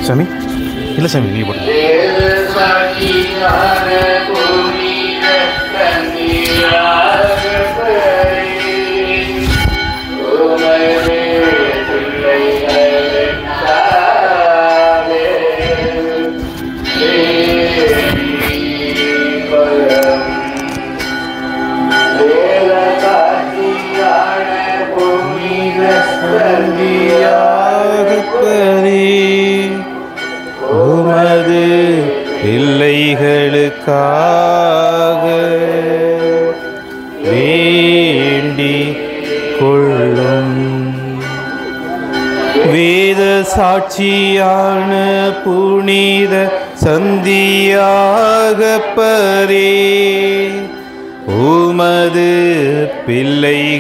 சாமி இல்லை சாமி நீ போட்டு உமது பிள்ளைகளுக்காக வேண்டிக் கொள்ளும். வேத சாட்சியான புனித சந்தியாகப்பரே உமது பிள்ளைகளுக்காக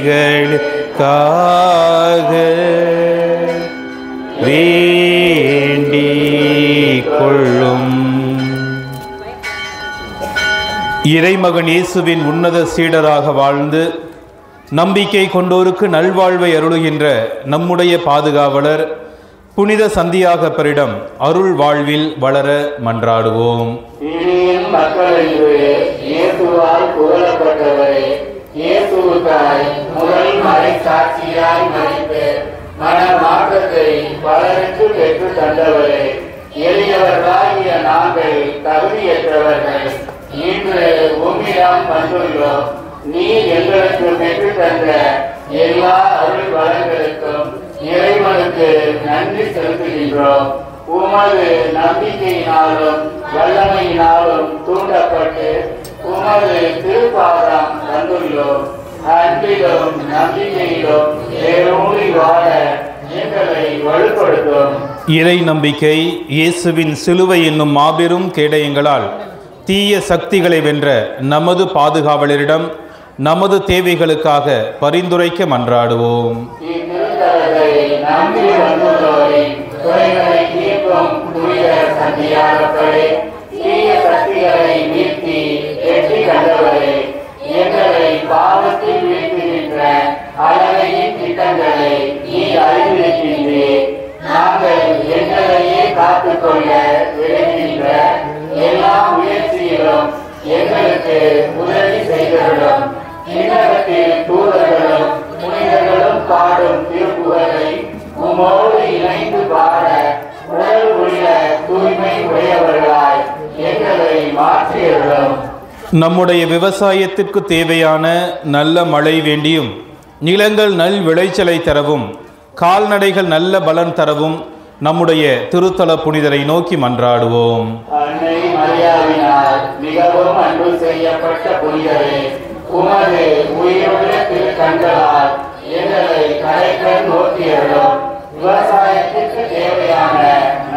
வேண்டிக் கொள்ளும். இறைமகன் இயேசுவின் உன்னத சீடராக வாழ்ந்து நம்பிக்கை கொண்டோருக்கு நல்வாழ்வை அருளுகின்ற நம்முடைய பாதுகாவலர் புனித சந்தியாகப்பரிடம் அருள் வாழ்வில் வளர மன்றாடுவோம். மனமாற்றத்தை பலருக்கு பெற்று தந்தவரே, எளியவர்களாகிய நாங்கள் தகுதியற்றவர்கள் இன்று உம்மிடம் வந்துள்ளோம். நீர் எங்களுக்கு பெற்று தந்த எல்லா அருள் வளங்களுக்கும் இறைவனுக்கு நன்றி செலுத்துகின்றோம். உமது நம்பிக்கையினாலும் வல்லமையினாலும் தூண்டப்பட்டு உமது திருப்பாதம் வந்துள்ளோம். அன்பிலும் நம்பிக்கையிலும் வேரூன்றி வாழ எங்களை வலுப்படுத்தும். இறை நம்பிக்கை இயேசுவின் சிலுவை என்னும் மாபெரும் கேடயங்களால் தீய சக்திகளை வென்ற நமது பாதுகாவலரிடம் நமது தேவைகளுக்காக பரிந்துரைக்க மன்றாடுவோம். இத்திருத்தலத்தை நம்பி வந்துள்ளோரின் குறைகளை தீர்க்கும் புனித சந்தியாகப்பரே, தீய சக்திகளை வீழ்த்தி வெற்றி கண்டவரே, எங்களை பாவத்தில் வீழ்த்துகின்ற அழகையின் திட்டங்களை நீ அறிந்திருக்கின்றீர். நாங்கள் எங்களையே காத்துக்கொள்ள விளைகின்ற எல்லா முயற்சியிலும் எங்களுக்கு உதவி செய்தவர்களும் விண்ணகத்தில் தூதர்களும் புனிதர்களும் பாடும் திருப்புகழை உமோடு இணைந்து பாட உடல் உள்ள தூய்மை உடையவர்களாய் எங்களை மாற்றியவர்களும். நம்முடைய விவசாயத்திற்கு தேவையான நல்ல மழை வேண்டியும் நிலங்கள் நல் விளைச்சலை தரவும் கால்நடைகள் நல்ல பலன் தரவும் நம்முடைய திருத்தல புனிதரை நோக்கி மன்றாடுவோம். அன்னை மரியாவினால் மிகவும் அன்பு செய்யப்பட்ட புனிதரே, உமது உயிருள்ள திருக்கண்களால் எங்களை கரைக்கண் நோக்கியருளும். விவசாயத்திற்கு தேவையான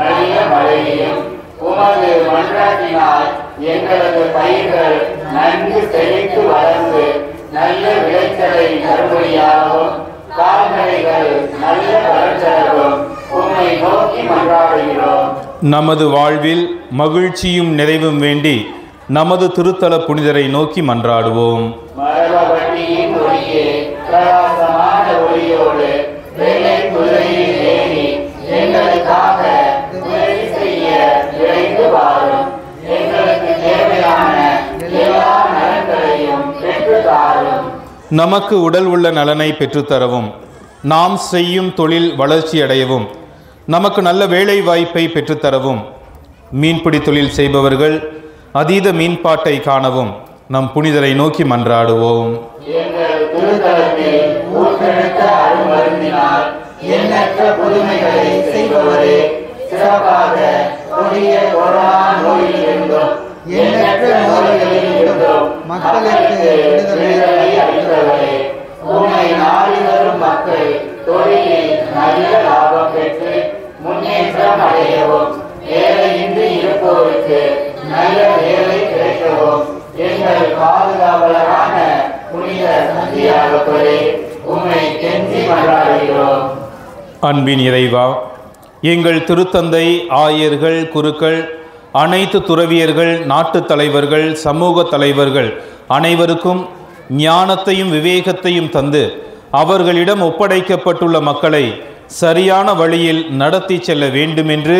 நல்ல மழையையும் உமது மன்றாட்டினால் எங்களது பயிர்கள் நன்கு செழித்து வளர்ந்து நல்ல விளைச்சலை தரும்படியாகவும் கால்நடைகள் நல்ல வளர்ச்சலும் உம்மை நோக்கி மன்றாடுகிறோம். நமது வாழ்வில் மகிழ்ச்சியும் நிறைவும் வேண்டி நமது திருத்தல புனிதரை நோக்கி மன்றாடுவோம். மரபட்டியின் ஒளியே பிரகாசமான ஒளியோடு வெள்ளை குதிரையில் ஏறி எங்களுக்காக உதவி செய்ய விரைந்து வாரும். எங்களுக்கு தேவையான எல்லா நலன்களையும் பெற்று தாரும். நமக்கு உடல் உள்ள நலனை பெற்றுத்தரவும் நாம் செய்யும் தொழில் வளர்ச்சியடையவும் நமக்கு நல்ல வேலை வாய்ப்பை பெற்றுத்தரவும் மீன்பிடி தொழில் செய்பவர்கள் அதீத மீன்பாட்டை காணவும் நம் புனிதரை நோக்கி மன்றாடுவோம். எங்கள் திருத்தலத்தில் ஊற்றெடுத்த அருமருந்தினால் எண்ணற்ற புதுமைகளை செய்பவரே, சிறப்பாக கொடிய கொரோனா நோயில் இருந்தும் எண்ணற்ற நோய்களில் இருந்தும் மக்களுக்கு விடுதலை அளித்தவரே, உம்மை நாடி வரும் மக்கள் தொழிலில் நல்ல லாபம் பெற்று முன்னேற்றம் அடையவும் வேலையின்றி இருப்போருக்கு நல்ல வேலை கிடைக்கவும் எங்கள் பாதுகாவலரான புனித சந்தியாகப்பரே உம்மை கெஞ்சி மன்றாடுகிறோம். அன்பின் இறைவா, எங்கள் திருத்தந்தை, ஆயர்கள், குருக்கள், அனைத்து துறவியர்கள், நாட்டு தலைவர்கள், சமூக தலைவர்கள் அனைவருக்கும் ஞானத்தையும் விவேகத்தையும் தந்து அவர்களிடம் ஒப்படைக்கப்பட்டுள்ள மக்களை சரியான வழியில் நடத்தி செல்ல வேண்டும் என்று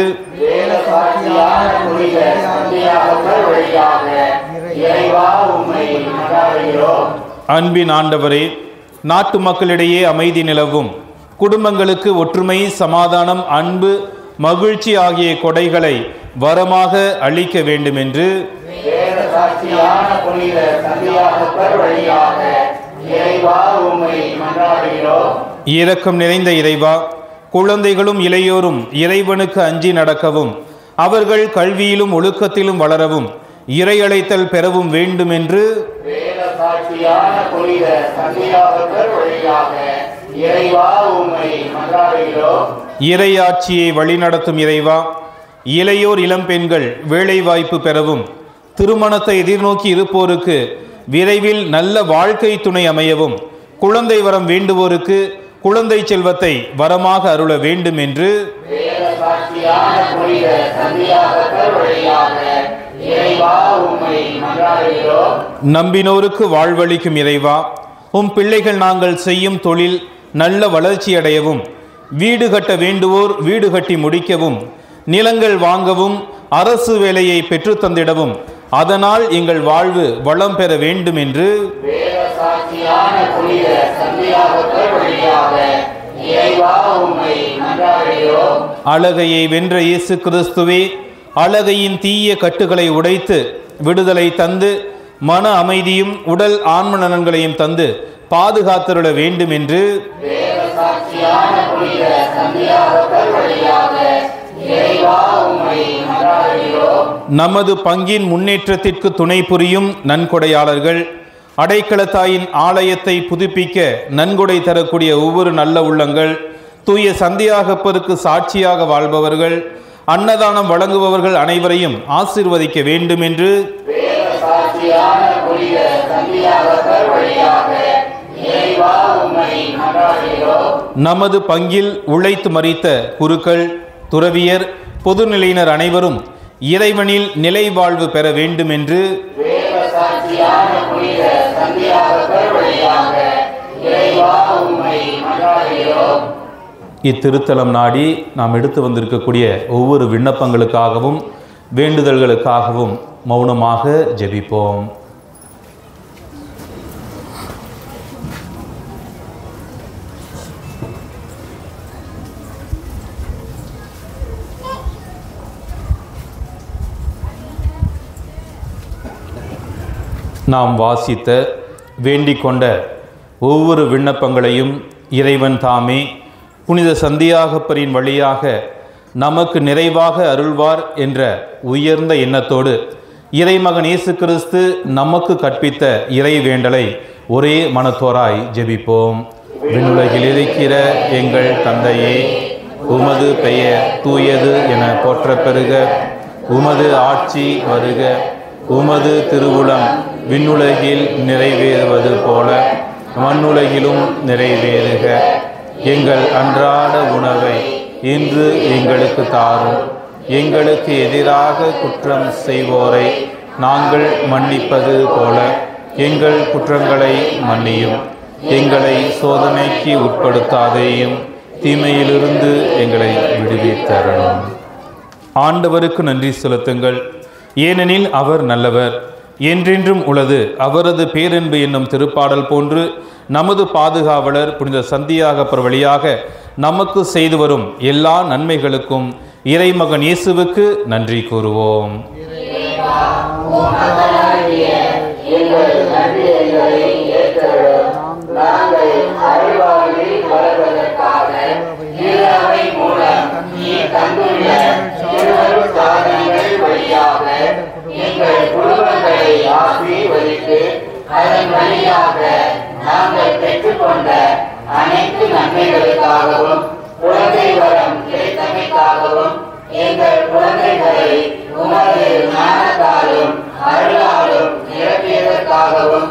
சாட்சியான புனித சந்தியாகப்பர் வழியாக இறைவா உம்மை மன்றாடுகிறோம். அன்பின் ஆண்டவரே, நாட்டு மக்களிடையே அமைதி நிலவும், குடும்பங்களுக்கு ஒற்றுமை, சமாதானம், அன்பு, மகிழ்ச்சி ஆகிய கொடைகளை வரமாக அளிக்க வேண்டும் என்று சாட்சியான புனித சந்தியாகப்பர் வழியாக இறைவா உம்மை மன்றாடுகிறோம். இரக்கம் நிறைந்த இறைவா, குழந்தைகளும் இளையோரும் இறைவனுக்கு அஞ்சி நடக்கவும், அவர்கள் கல்வியிலும் ஒழுக்கத்திலும் வளரவும், இறை அழைத்தல் பெறவும் வேண்டும் என்று சாட்சியான புனித சந்தியாகப்பர் வழியாக இறைவா உம்மை மன்றாடுகிறோம். இறையாட்சியை வழிநடத்தும் இறைவா, இளையோர் இளம்பெண்கள் வேலைவாய்ப்பு பெறவும், திருமணத்தை எதிர்நோக்கி இருப்போருக்கு விரைவில் நல்ல வாழ்க்கை துணை அமையவும், குழந்தை வரம் வேண்டுவோருக்கு குழந்தை செல்வத்தை வரமாக அருள வேண்டும் என்று நம்பினோருக்கு வாழ்வளிக்கும் இறைவா, உம் பிள்ளைகள் நாங்கள் செய்யும் தொழில் நல்ல வளர்ச்சியடையவும், வீடு கட்ட வேண்டுவோர் வீடு கட்டி முடிக்கவும், நிலங்கள் வாங்கவும், அரசு வேலையை பெற்று தந்திடவும், அதனால் எங்கள் வாழ்வு வளம் பெற வேண்டும் என்று அழகையை வென்ற இயேசு கிறிஸ்துவே, அழகையின் தீய கட்டுகளை உடைத்து விடுதலை தந்து மன அமைதியும் உடல் ஆன்ம நலன்களையும் தந்து பாதுகாத்தருள வேண்டும் என்று நமது பங்கின் முன்னேற்றத்திற்கு துணை புரியும் நன்கொடையாளர்கள், அடைக்கலத்தாயின் ஆலயத்தை புதுப்பிக்க நன்கொடை தரக்கூடிய ஒவ்வொரு நல்ல உள்ளங்கள், தூய சந்தியாகப்பருக்கு சாட்சியாக வாழ்பவர்கள், அன்னதானம் வழங்குபவர்கள் அனைவரையும் ஆசீர்வதிக்க வேண்டும் என்று நமது பங்கில் உழைத்து மறித்த குருக்கள், துறவியர், பொதுநிலையினர் அனைவரும் இறைவனில் நிலை வாழ்வு பெற வேண்டும் என்று இத்திருத்தலம் நாடி நாம் எடுத்து வந்திருக்கக்கூடிய ஒவ்வொரு விண்ணப்பங்களுக்காகவும் வேண்டுதல்களுக்காகவும் மௌனமாக ஜெபிப்போம். நாம் வாசித்த வேண்டிக் கொண்ட ஒவ்வொரு விண்ணப்பங்களையும் இறைவன் தாமே புனித சந்தியாகப்பரின் வழியாக நமக்கு நிறைவாக அருள்வார் என்ற உயர்ந்த எண்ணத்தோடு இறைமகன் இயேசு கிறிஸ்து நமக்கு கற்பித்த இறை வேண்டலை ஒரே மனத்தோராய் ஜெபிப்போம். விண்ணுலகில் இருக்கிற எங்கள் தந்தையே, உமது பெயர் தூயது என போற்றப் பெறுக, உமது ஆட்சி வருக, உமது திருவுளம் விண்ணுலகில் நிறைவேறுவது போல மண்ணுலகிலும் நிறைவேறுக. எங்கள் அன்றாட உணவை இன்று எங்களுக்கு தாரும். எங்களுக்கு எதிராக குற்றம் செய்வோரை நாங்கள் மன்னிப்பது போல எங்கள் குற்றங்களை மன்னியும். எங்களை சோதனைக்கு உட்படுத்தாதேயும், தீமையிலிருந்து எங்களை விடுவித்தரணும். ஆண்டவருக்கு நன்றி செலுத்துங்கள், ஏனெனில் அவர் நல்லவர், என்றென்றும் உள்ளது அவரது பேரன்பு என்னும் திருப்பாடல் போன்று நமது பாதுகாவலர் புனித சந்தியாகப்பர் வழியாக நமக்கு செய்து வரும் எல்லா நன்மைகளுக்கும் இறைமகன் இயேசுவுக்கு நன்றி கூறுவோம். எங்கள் குடும்பங்களை ஆசீர்வதித்து அதன் வழியாக நாங்கள் பெற்றுக்கொண்ட அனைத்து நன்மைகளுக்காகவும் குழந்தை வரம் கிடைத்தமைக்காகவும் எங்கள் குழந்தைகளை உமது ஞானத்தாலும் அருளாலும் நிரப்பியதற்காகவும்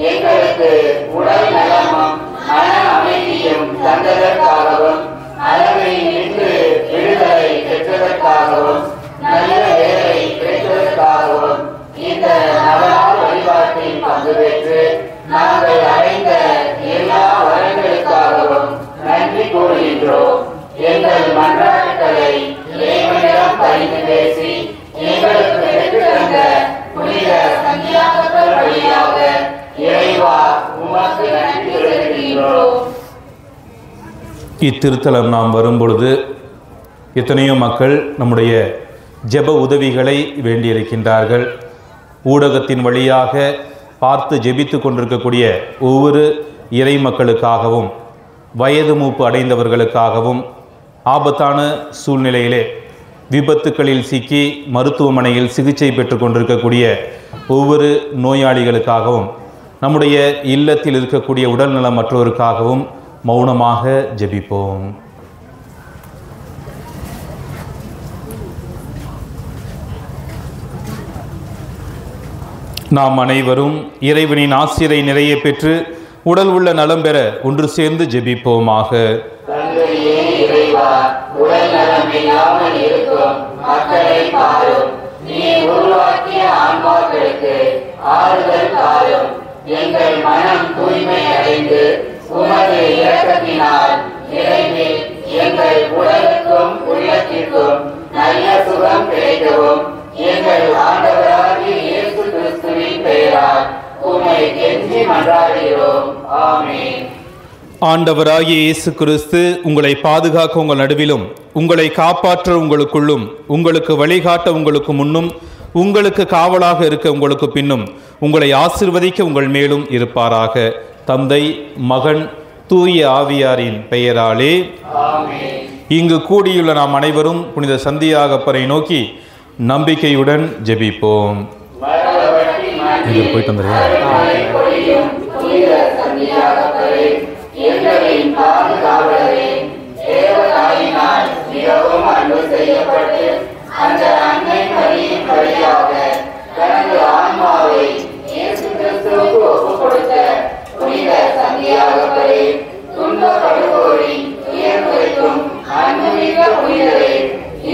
எங்களுக்கு உடல் நலமும் மன அமைதியும் தந்ததற்காகவும் அளவை நின்று விடுதலை பெற்றதற்காகவும் நல்ல வேலை கிடைத்ததற்காகவும் இந்த நவநாள் வழிபாட்டில் பங்கு பெற்று நாங்கள் அடைந்த எல்லா வரங்களுக்காகவும் நன்றி கூறுகின்றோம். எங்கள் மன்றாட்டுகளை இறைவனிடம் பரிந்து பேசி எங்களுக்கு பெற்றுத் தந்த புனித சந்தியாகப்பர் வழியாக இறைவா உமக்கு நன்றி செலுத்துகின்றோம். இத்திருத்தலம் நாம் வரும்பொழுது எத்தனையோ மக்கள் நம்முடைய ஜெப உதவிகளை வேண்டியிருக்கின்றார்கள். ஊடகத்தின் வழியாக பார்த்து ஜெபித்து கொண்டிருக்கக்கூடிய ஒவ்வொரு இறை மக்களுக்காகவும், வயது மூப்பு அடைந்தவர்களுக்காகவும், ஆபத்தான சூழ்நிலையிலே விபத்துக்களில் சிக்கி மருத்துவமனையில் சிகிச்சை பெற்று கொண்டிருக்கக்கூடிய ஒவ்வொரு நோயாளிகளுக்காகவும், நம்முடைய இல்லத்தில் இருக்கக்கூடிய உடல்நலமற்றோருக்காகவும் மௌனமாக ஜெபிப்போம். நாம் அனைவரும் இறைவனின் ஆசிரை நிறைய பெற்று உடல் உள்ள நலம் பெற ஒன்று சேர்ந்து ஜெபிப்போமாக. தந்தையே இறைவா, உடல் நலம் இல்லாமல் இருக்கும் மக்களை பாரும். நீ உருவாக்கிய ஆன்மாக்களுக்கு ஆறுதல் தாரும். எங்கள் மனம் தூய்மை அடைந்து உமது இரக்கத்தினால் விரைவில் எங்கள் உடலுக்கும் உள்ளத்திற்கும் நல்ல சுகம் கிடைக்கவும் எங்கள் ஆண்டவராகிய இயேசு கிறிஸ்துவின் பெயரால் உம்மை கெஞ்சி மன்றாடுகிறோம். ஆமென். ஆண்டவராகிய இயேசு கிறிஸ்து உங்களை பாதுகாக்க உங்கள் நடுவிலும், உங்களை காப்பாற்ற உங்களுக்குள்ளும், உங்களுக்கு வழிகாட்ட உங்களுக்கு முன்னும், உங்களுக்கு காவலாக இருக்க உங்களுக்கு பின்னும், உங்களை ஆசீர்வதிக்க உங்கள் மேலும் இருப்பாராக. தந்தை, மகன், தூய ஆவியாரின் பெயராலே ஆமென். இங்கு கூடியுள்ள நாம் அனைவரும் புனித சந்தியாகப்பரை நோக்கி நம்பிக்கையுடன் ஜெபிப்போம். போயிட்டு வந்துடுறியா? எங்களின் பாதுகாவலரே, தேவதாயினால் மிகவும் அன்பு செய்யப்பட்டு அந்த அன்னை மரியின் வழியாக தனது ஆன்மாவை இயேசு கிறிஸ்துவுக்கு ஒப்புக் கொடுத்த புனித சந்தியாகப்பரே, துன்பப்படுவோரின் துயர் துடைக்கும் அன்புமிக்க புனிதரே,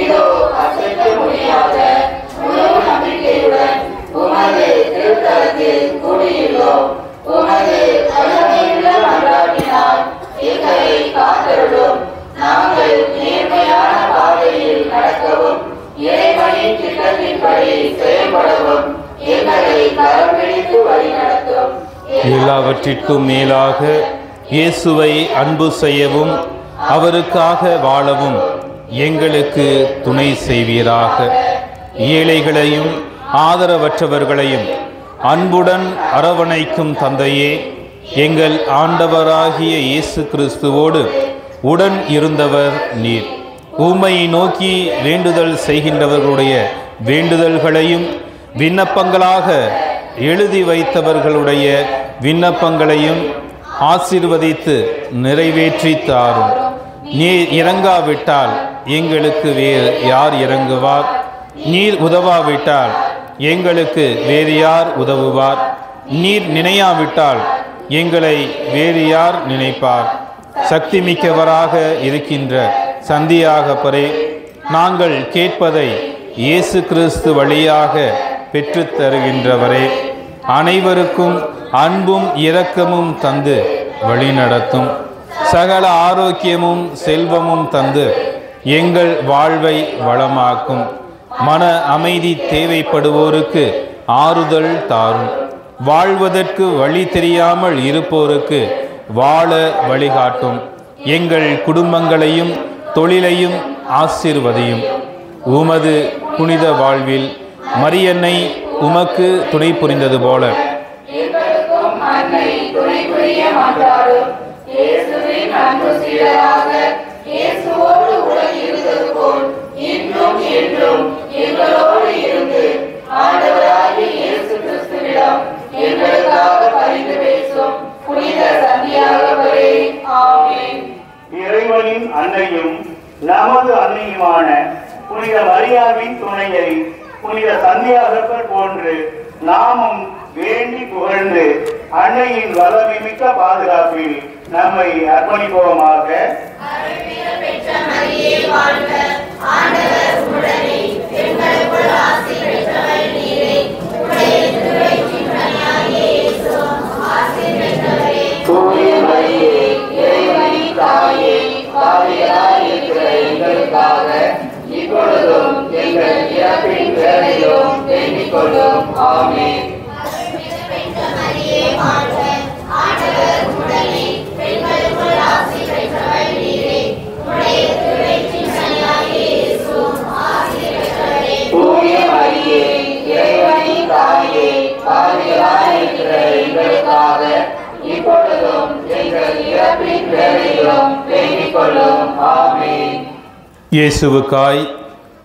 இதோ அசைக்க முடியாத முழு நம்பிக்கையுடன் உமது திருத்தலத்தில் கூடியுள்ளோம். உமது வல்லமையுள்ள மன்றாட்டினால் எங்களை காத்தருளும். நாங்கள் நேர்மையான பாதையில் நடக்கவும் இறைவனின் திட்டத்தின்படி செயல்படவும் எங்களை கரம் பிடித்து வழிநடத்தும். எல்லாவற்றிற்கும் மேலாக இயேசுவை அன்பு செய்யவும் அவருக்காக வாழவும் எங்களுக்கு துணை செய்வீராக. ஏழைகளையும் ஆதரவற்றவர்களையும் அன்புடன் அரவணைக்கும் தந்தையே, எங்கள் ஆண்டவராகிய இயேசு கிறிஸ்துவோடு உடன் இருந்தவர் நீர். உம்மை நோக்கி வேண்டுதல் செய்கின்றவர்களுடைய வேண்டுதல்களையும் விண்ணப்பங்களாக எழுதி வைத்தவர்களுடைய விண்ணப்பங்களையும் ஆசீர்வதித்து நிறைவேற்றி தாரும். நீர் இறங்காவிட்டால் எங்களுக்கு வேறு யார் இறங்குவார்? நீர் உதவாவிட்டால் எங்களுக்கு வேறு யார் உதவுவார்? நீர் நினையாவிட்டால் எங்களை வேறு யார் நினைப்பார்? சக்தி மிக்கவராக இருக்கின்ற சந்தியாகப்பரே, நாங்கள் கேட்பதை இயேசு கிறிஸ்து வழியாக பெற்றுத் தருகின்றவரே, அனைவருக்கும் அன்பும் இரக்கமும் தந்து வழிநடத்தும். சகல ஆரோக்கியமும் செல்வமும் தந்து எங்கள் வாழ்வை வளமாக்கும். மன அமைதி தேவைப்படுவோருக்கு ஆறுதல் தாரும். வாழ்வதற்கு வழி தெரியாமல் இருப்போருக்கு வாழ வழிகாட்டும். எங்கள் குடும்பங்களையும் தொழிலையும் ஆசீர்வதியும். உமது புனித வாழ்வில் மரியன்னை உமக்கு துணை புரிந்தது போல எங்களுக்கும் அன்னை துணை புரிய மன்றாடும். இயேசுவின் அன்பு சீடராக இயேசுவோடு உடன் இருந்தது போல் இன்றும் என்றும் எங்களோடு இருந்து ஆண்டவராகிய இயேசு கிறிஸ்துவிடம் எங்களுக்காக பரிந்து பேசும் புனித சந்தியாகப்பரே, ஆமென். இறைவனின் அன்னையும் நமது அன்னையுமான புனித மரியாவின் துணையை புனித சந்தியாகப்பர் போன்று நாமும் வேண்டி புகழ்ந்து அன்னையின் வல்லமை மிக்க பாதுகாப்பில் நம்மை அர்ப்பணிப்போமாக. தூய மரியே, இறைவனின் தாயே, பாவிகளாய் இருக்கிற எங்களுக்காக இப்பொழுதும் எங்கள் கொள்ளும். ஆமென். தூய மரியே, இறைவனின் தாயே, பாவிகளாய் இருக்கிற எங்களுக்காக இப்பொழுதும் எங்கள் இறப்பின் வேளையிலும் வேண்டிக் கொள்ளும். ஆமென். இயேசுவுக்காய்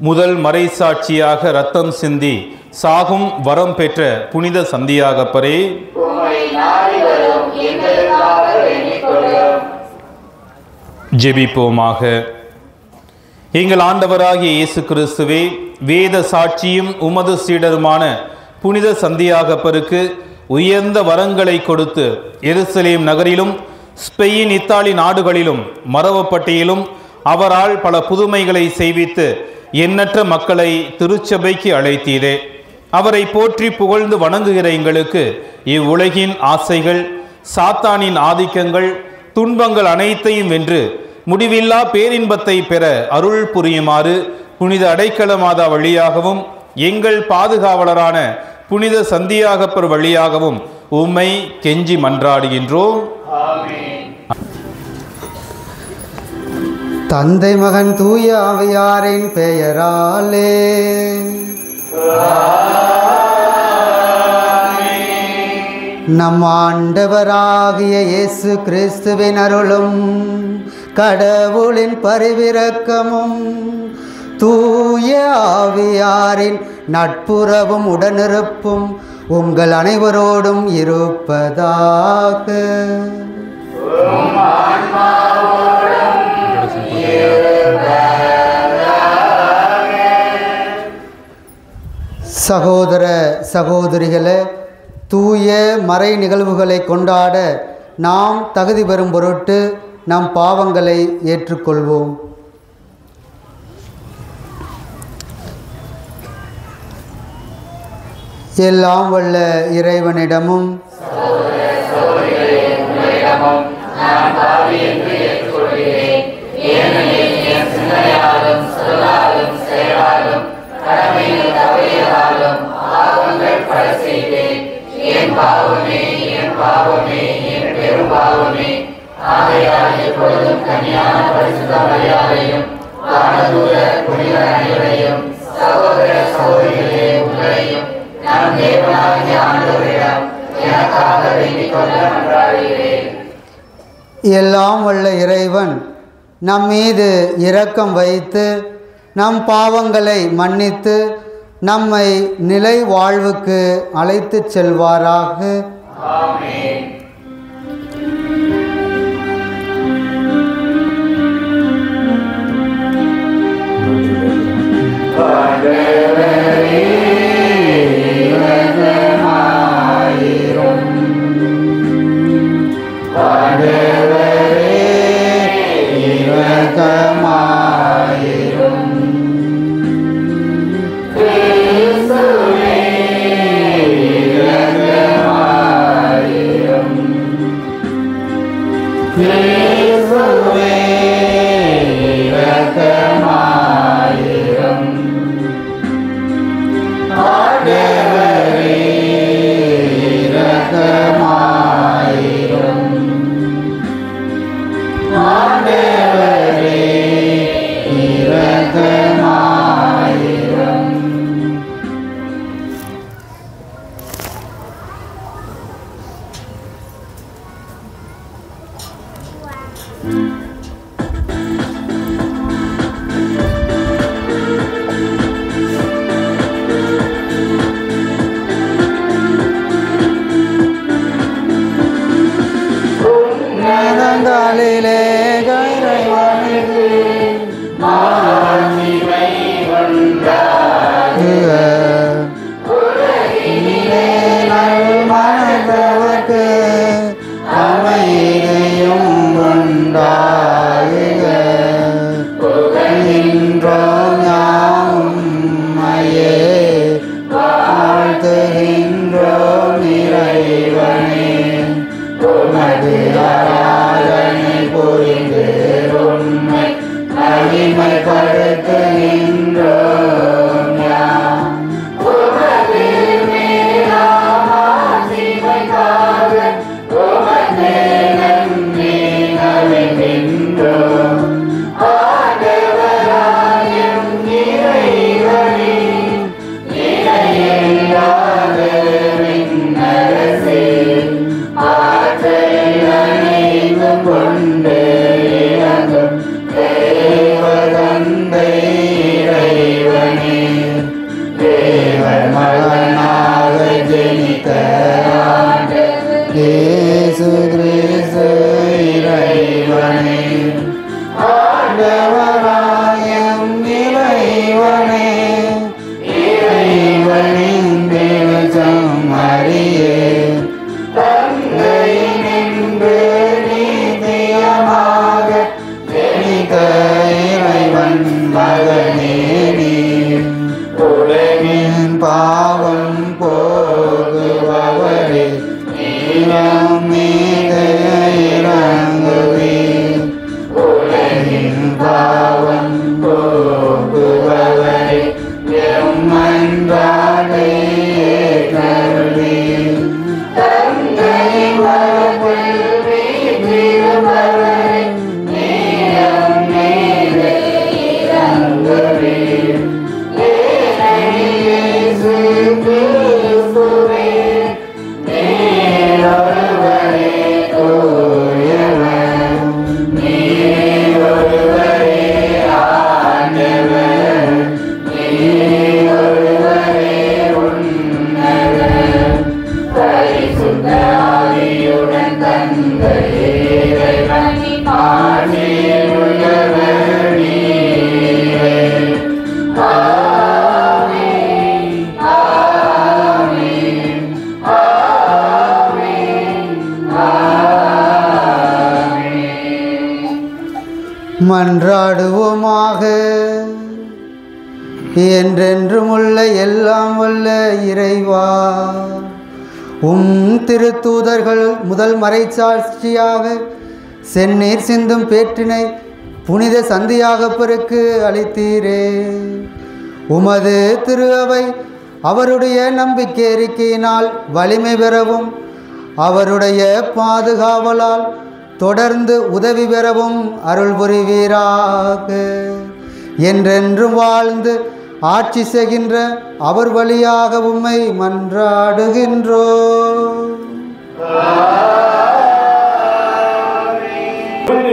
முதல் மறைசாட்சியாக இரத்தம் சிந்தி சாகும் வரம் பெற்ற புனித சந்தியாகப்பரே, உம்மை நாடி வரும் எங்களுக்காக வேண்டிக் கொள்ளும். ஜெபிப்போமாக. எங்கள் ஆண்டவராகிய இயேசு கிறிஸ்துவே, வேத சாட்சியும் உமது சீடருமான புனித சந்தியாகப்பருக்கு உயர்ந்த வரங்களை கொடுத்து எருசலேம் நகரிலும் ஸ்பெயின், இத்தாலி நாடுகளிலும் மரவப்பட்டியிலும் அவரால் பல புதுமைகளை செய்வித்து எண்ணற்ற மக்களை திருச்சபைக்கு அழைத்தீரே. அவரை போற்றி புகழ்ந்து வணங்குகிற எங்களுக்கு இவ்வுலகின் ஆசைகள், சாத்தானின் ஆதிக்கங்கள், துன்பங்கள் அனைத்தையும் வென்று முடிவில்லா பேரின்பத்தை பெற அருள் புரியுமாறு புனித அடைக்கல மாதா வழியாகவும் எங்கள் பாதுகாவலரான புனித சந்தியாகப்பர் வழியாகவும் உம்மை கெஞ்சி மன்றாடுகின்றோம். தந்தை மகன் தூய ஆவியாரின் பெயராலே நம் ஆண்டவராகிய இயேசு கிறிஸ்துவின் அருளும் கடவுளின் பரிவிரக்கமும் தூய ஆவியாரின் நட்புறவும் உடனிருப்பும் உங்கள் அனைவரோடும் இருப்பதாக. சகோதர சகோதரிகளே, தூய மறை நிகழ்வுகளை கொண்டாட நாம் தகுதி பெறும் பொருட்டு நம் பாவங்களை ஏற்றுக்கொள்வோம். எல்லாம் வல்ல இறைவனிடமும் எல்லாம் வல்ல இறைவன் நம் மீது இரக்கம் வைத்து நம் பாவங்களை மன்னித்து நம்மை நிலை வாழ்வுக்கு அழைத்துச் செல்வாராக. ஆமென். மகிமைப்படுத்துகின்றோம் யாம். மன்றாடுவோமாக. என்றென்றும் உள்ள எல்லாம் வல்ல இறைவா, திருத்தூதர்கள் முதல் மறைச்சாட்சியாக செந்நீர் சிந்தும் பேற்றினை புனித சந்தியாகப்பருக்கு அளித்தீரே. உமது திரு அவை அவருடைய நம்பிக்கை அறிக்கையினால் வலிமை பெறவும் அவருடைய பாதுகாவலால் தொடர்ந்து உதவி பெறவும் அருள் புரிவீராக. என்றென்றும் வாழ்ந்து ஆட்சி செய்கின்ற அவர் வழியாக உம்மை மன்றாடுகின்றோம்.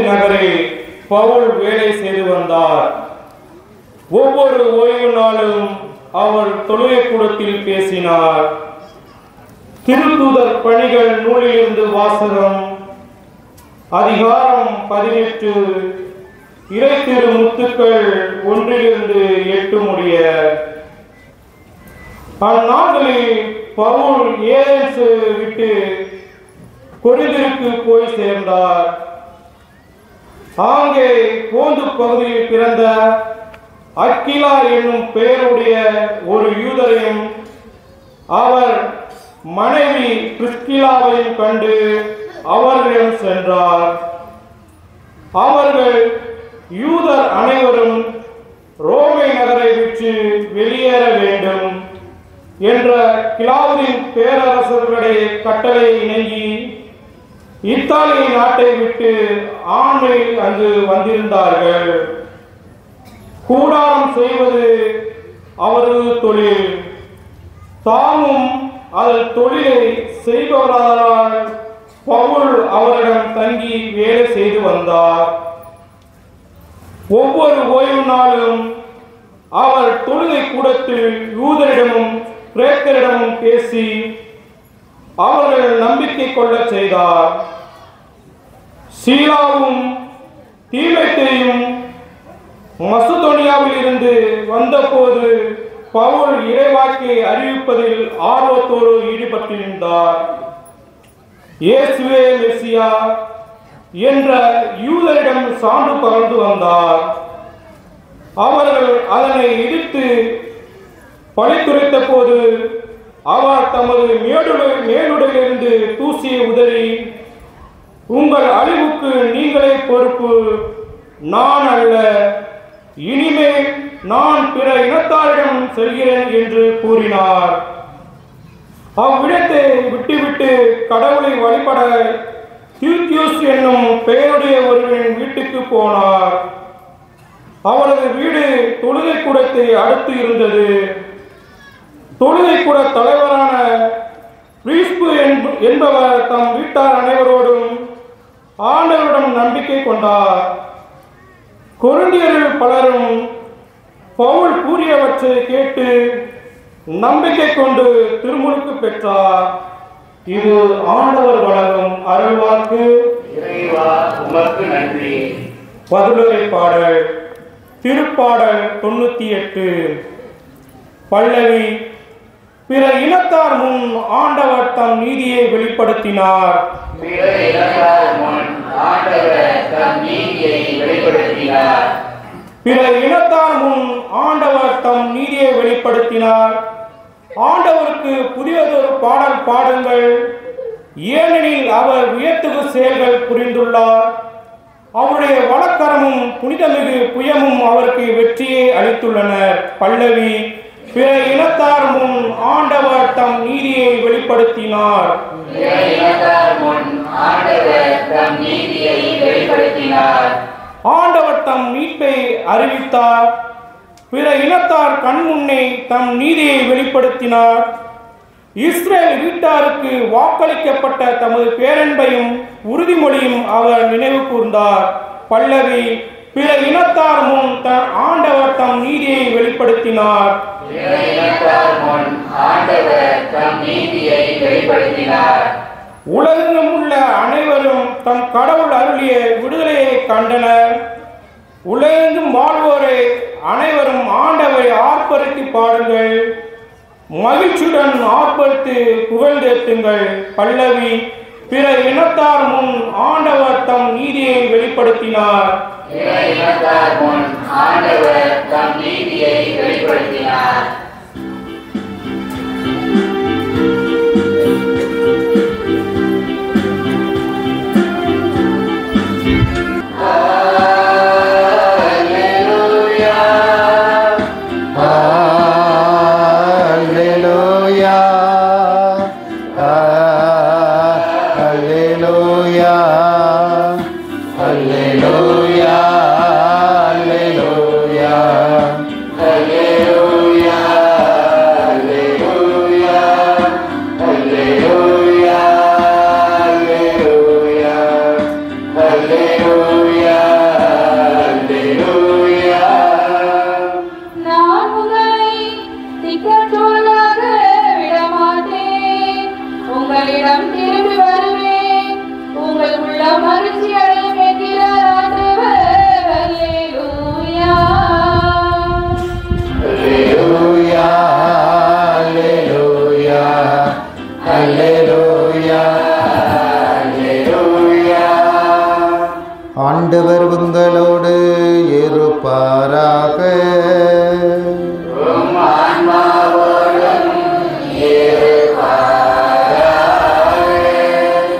நகரில் பவுல் வேலை செய்து வந்தார். ஒவ்வொரு ஓய்வு நாளும் அவர் தொழுகை கூடத்தில் பேசினார். திருத்தூதர் பணிகள் நூலிலிருந்து வாசகம். அதிகாரம் 18, இறை திரு முத்துக்கள் 1-8 முடிய. அந்நாட்களில் பவுல் ஏதென்ஸ் விட்டு கொரிந்திற்கு போய் சேர்ந்தார். அங்கே போந்து பகுதியில் பிறந்த அக்கிலா என்னும் பெயருடைய ஒரு யூதரையும் அவர் மனைவி பிரிஸ்கிலாவையும் கண்டு அவர்களிடம் சென்றார். அவர்கள் யூதர் அனைவரும் ரோமை நகரை விட்டு வெளியேற வேண்டும் என்ற கிலாவுதின் பேரரசர்களுடைய கட்டளை இணங்கி இத்தாலிய நாட்டை விட்டு ஆண்மையில் அங்கு வந்திருந்தார்கள். கூடாரம் செய்வது அவரது தொழில். தாமும் அதன் தொழிலை செய்பவரால் பவுல் அவரிடம் தங்கி வேலை செய்து வந்தார். ஒவ்வொரு ஓய்வு நாளும் அவர் தொழுகை கூடத்தில் யூதரிடமும் கிரேக்கரிடமும் பேசி அவர்கள் நம்பிக்கை கொள்ள செய்தார். சீலாவும் தீமோத்தேயும் மசதோனியாவில் இருந்து வந்தபோது பவுல் இறைவாக்கை அறிவிப்பதில் ஆர்வத்தோடு ஈடுபட்டிருந்தார். இயேசுவே மெசியா என்ற யூதரிடம் சான்று பகர்ந்து வந்தார். அவர்கள் அதனை இடித்து பழித்துரைத்த போது அவர் தமது மேலுடையிலிருந்து தூசியை உதறி, உங்கள் அழிவுக்கு நீங்களே பொறுப்பு, நான் அல்ல. இனிமேல் நான் பிற இனத்தாரிடம் செல்கிறேன் என்று கூறினார். அவ்விடத்தை விட்டுவிட்டு கடவுளை வழிபட தியூத்தியோஸ் என்னும் பெயருடைய ஒருவரின் வீட்டுக்கு போனார். அவரது வீடு தொழுகை கூடத்தை அடுத்து இருந்தது. தொழுகை கூட தலைவரான பிரிஸ்பு என்பவர் தம் வீட்டார் அனைவரோடும் ஆண்டவரிடம் நம்பிக்கை கொண்டார். கொரிந்தியரில் பலரும் பவுல் கூறியவற்றை கேட்டு நம்பிக்கை கொண்டு திருமுழுக்கு பெற்றார். இது ஆண்டவர் வழங்கும் அருள்வாக்கு. இறைவா உமக்கு நன்றி. பதிலுரை பாடல். திருப்பாடல் 98. பல்லவி. பிற இனத்தார் முன் ஆண்டவர் தம் நீதியை வெளிப்படுத்தினார். பிற இனத்தார் முன் ஆண்டவர் தம் நீதியை வெளிப்படுத்தினார். பிற இனத்தார் முன் ஆண்டவர் தம் நீதியை வெளிப்படுத்தினார். ஆண்டவருக்கு புதியதொரு பாடல் பாடுங்கள், ஏனெனில் அவர் வியத்தகு செயல்கள் புரிந்துள்ளார். அவருடைய வலக்கரமும் புனிதமிகு புயமும் அவருக்கு வெற்றியை அளித்துள்ளனர். பல்லவி. பிற இனத்தார் முன் ஆண்டவர் தம் நீதியை வெளிப்படுத்தினார். பிற இனத்தார் முன் ஆண்டவர் தம் நீதியை வெளிப்படுத்தினார். ஆண்டவர் தம் மீட்பை அறிவித்தார். பிற இனத்தார் கண் முன்னே தம் நீதியை வெளிப்படுத்தினார். இஸ்ரேல் வீட்டாருக்கு வாக்களிக்கப்பட்ட தமது பேரன்பையும் உறுதிமொழியும் அவர் நினைவு கூர்ந்தார். பல்லவி. பிற இனத்தார் முன் ஆண்டவர் தம் நீதியை வெளிப்படுத்தினார். பிற இனத்தார் முன் ஆண்டவர் தம் நீதியை வெளிப்படுத்தினார். உலகெங்கும் உள்ள அனைவரும் தம் கடவுள் அருளிய விடுதலையை கண்டனர். உலகெங்கும் வாழ்வோரை அனைவரும் ஆண்டவரை ஆர்ப்பரித்து பாடுங்கள், மகிழ்ச்சியுடன் ஆர்ப்பரித்து புகழ்ந்தேத்துங்கள். பல்லவி. பிற இனத்தார் முன் ஆண்டவர் தம் நீதியை வெளிப்படுத்தினார். இறையினத்தார் முன் ஆண்டவர் தம் நீதியை வெளிப்படுத்தினார். ஆண்டவர் உங்களோடு இருப்பாராக.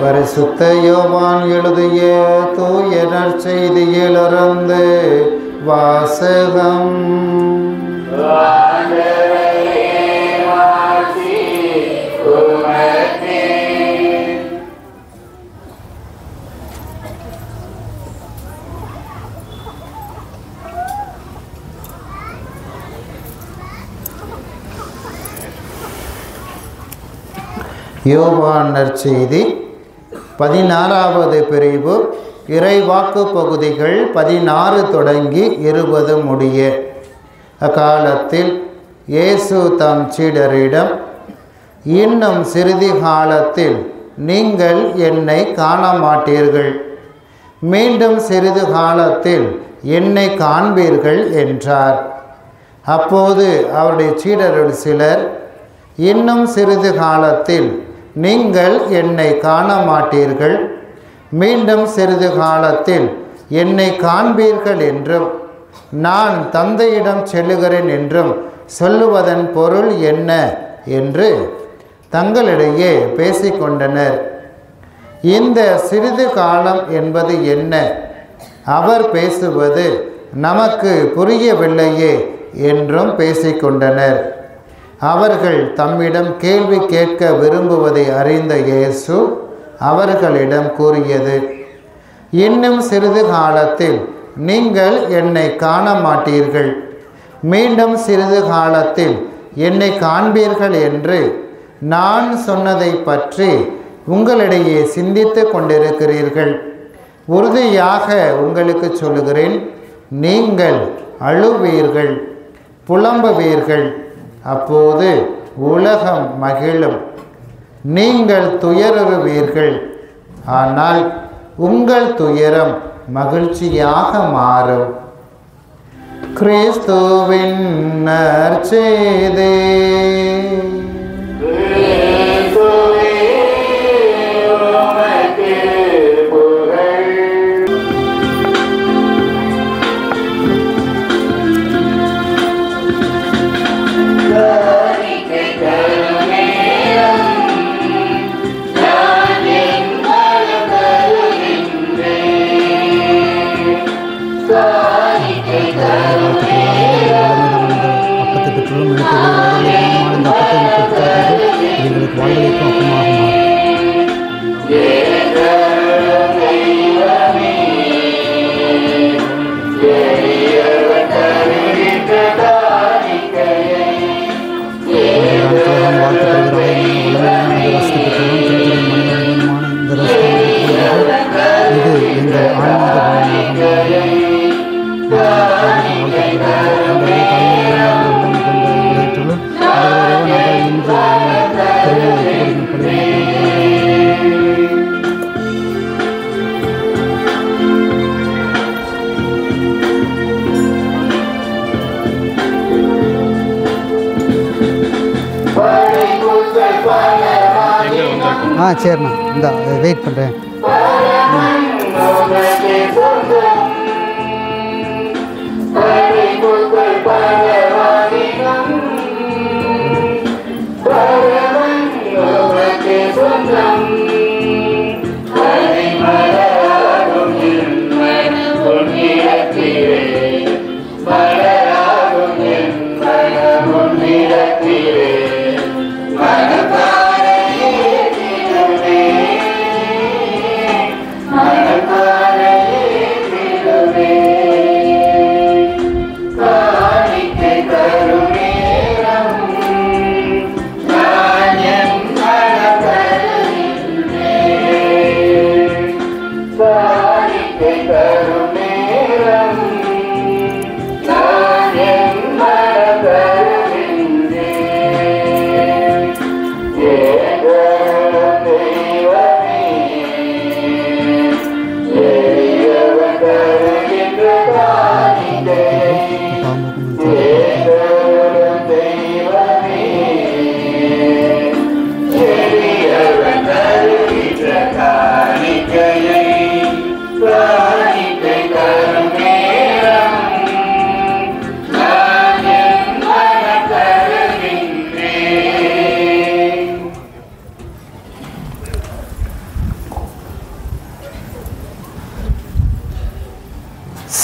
பரிசுத்த யோவான் எழுதிய தூய நற்செய்தியிலிருந்து வாசகம். யோவான் நற்செய்தி 16வது பிரிவு இறைவாக்கு பகுதிகள் 16 தொடங்கி 20 முடிய. அக்காலத்தில் இயேசு தம் சீடரிடம், இன்னும் சிறிது காலத்தில் நீங்கள் என்னை காண மாட்டீர்கள், மீண்டும் சிறிது காலத்தில் என்னை காண்பீர்கள் என்றார். அப்போது அவருடைய சீடர்கள் சிலர், இன்னும் சிறிது காலத்தில் நீங்கள் என்னை காண மாட்டீர்கள், மீண்டும் சிறிது காலத்தில் என்னை காண்பீர்கள் என்றும், நான் தந்தையிடம் செல்லுகிறேன் என்றும் சொல்லுவதன் பொருள் என்ன என்று தங்களிடையே பேசிக்கொண்டனர். இந்த சிறிது காலம் என்பது என்ன? அவர் பேசுவது நமக்கு புரியவில்லையே என்றும் பேசிக்கொண்டனர். அவர்கள் தம்மிடம் கேள்வி கேட்க விரும்புவதை அறிந்த இயேசு அவர்களிடம் கூறியது, இன்னும் சிறிது காலத்தில் நீங்கள் என்னை காண மாட்டீர்கள், மீண்டும் சிறிது காலத்தில் என்னை காண்பீர்கள் என்று நான் சொன்னதை பற்றி உங்களிடையே சிந்தித்து கொண்டிருக்கிறீர்கள். உறுதியாக உங்களுக்கு சொல்லுகிறேன், நீங்கள் அழுவீர்கள், புலம்புவீர்கள், அப்போது உலகம் மகிழும். நீங்கள் துயருவீர்கள், ஆனால் உங்கள் துயரம் மகிழ்ச்சியாக மாறும். கிறிஸ்துவின் நற்செய்தி. சரிண்ணா, இந்த வெயிட் பண்ணுறேன்.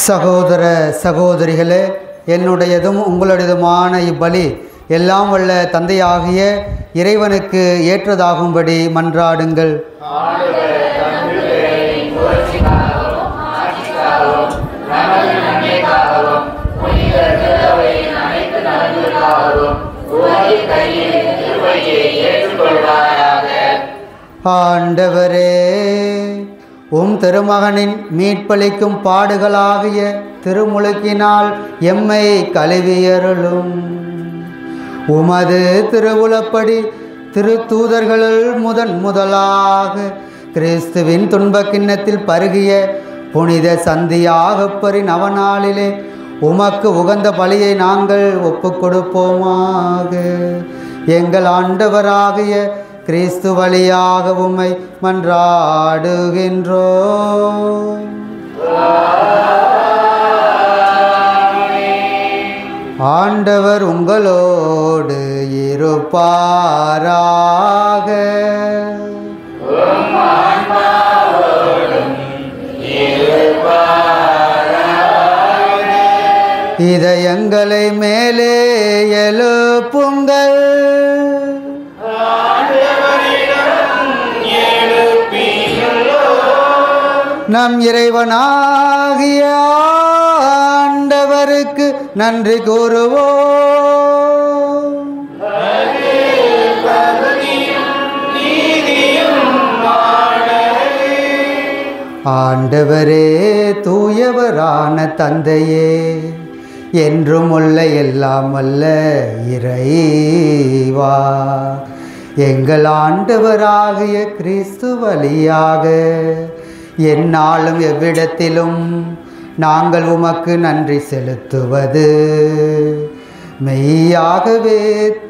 சகோதர சகோதரிகளே, என்னுடையதும் உங்களுடையதுமான இப்பலி எல்லாம் வல்ல தந்தையாகிய இறைவனுக்கு ஏற்றதாகும்படி மன்றாடுங்கள். ஆண்டவரே, உம் திருமகனின் மீட்பளிக்கும் பாடுகளாகிய திருமுழுக்கினால் எம்மை கழுவியருளும். உமது திருவுளப்படி திருத்தூதர்களுள் முதலாக கிறிஸ்துவின் துன்பக் கிண்ணத்தில் பருகிய புனித சந்தியாகப்பரின் நவநாளிலே உமக்கு உகந்த பலியை நாங்கள் ஒப்புக் கொடுப்போமாக. எங்கள் ஆண்டவராகிய கிறிஸ்து வழியாக உம்மை மன்றாடுகின்றோம். ஆண்டவர் உங்களோடு இருப்பாராக. இதயங்களை மேலே எழுப்புங்கள். நம் இறைவனாகிய ஆண்டவருக்கு நன்றி கூறுவோம். ஆண்டவரே, தூயவரான தந்தையே, என்றும் உள்ள எல்லாம் வல்ல இறைவா, எங்கள் ஆண்டவராகிய கிறிஸ்து வழியாக எந்நாளும் எவ்விடத்திலும் நாங்கள் உமக்கு நன்றி செலுத்துவது மெய்யாகவே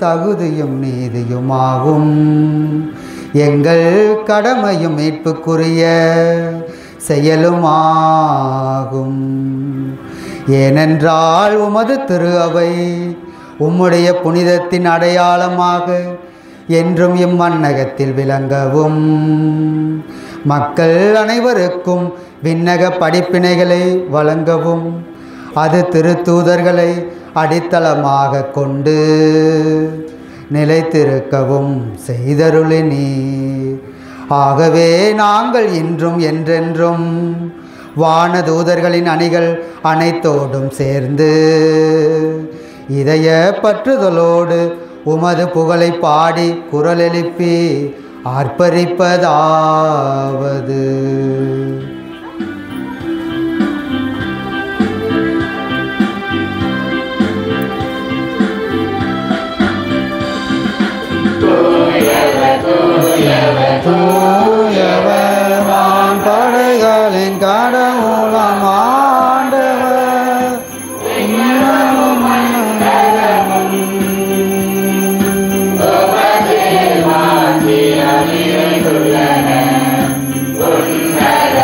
தகுதியும் நீதியுமாகும். எங்கள் கடமையும் மீட்புக்குரிய செயலுமாகும். ஏனென்றால் உமது திரு அவை உம்முடைய புனிதத்தின் அடையாளமாக என்றும் இம்மன்னகத்தில் விளங்கவும், மக்கள் அனைவருக்கும் விண்ணக படிப்பினைகளை வழங்கவும், அது திருத்தூதர்களை அடித்தளமாக கொண்டு நிலைத்திருக்கவும் செய்தருளினீர். ஆகவே நாங்கள் இன்றும் என்றென்றும் வானதூதர்களின் அணிகள் அனைத்தோடும் சேர்ந்து இதய பற்றுதலோடு உமது புகழை பாடி குரல் எழுப்பி ஆர்ப்பரிப்பதாவது: தூயவர் வான்படைகளின் கடவுளாம் ஆண்டவர், உன்னத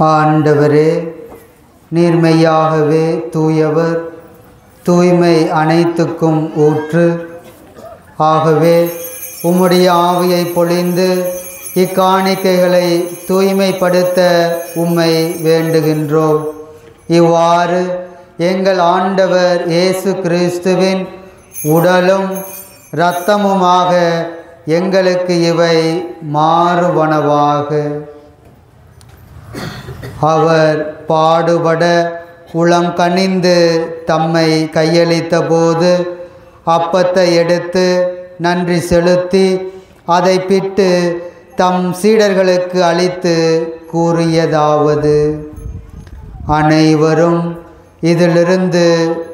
ஆண்டவரே, நீர்மையாகவே தூயவர், தூய்மை அனைத்துக்கும் ஊற்று. ஆகவே உம்முடைய ஆவியை பொழிந்து இக்காணிக்கைகளை தூய்மைப்படுத்த உம்மை வேண்டுகின்றோம். இவ்வாறு எங்கள் ஆண்டவர் இயேசு கிறிஸ்துவின் உடலும் இரத்தமுமாக எங்களுக்கு இவை மாறுவனவாக. அவர் பாடுபட உளம் கனிந்து தம்மை கையளித்த போது அப்பத்தை எடுத்து நன்றி செலுத்தி அதை பிட்டு தம் சீடர்களுக்கு அளித்து கூறியதாவது: அனைவரும் இதிலிருந்து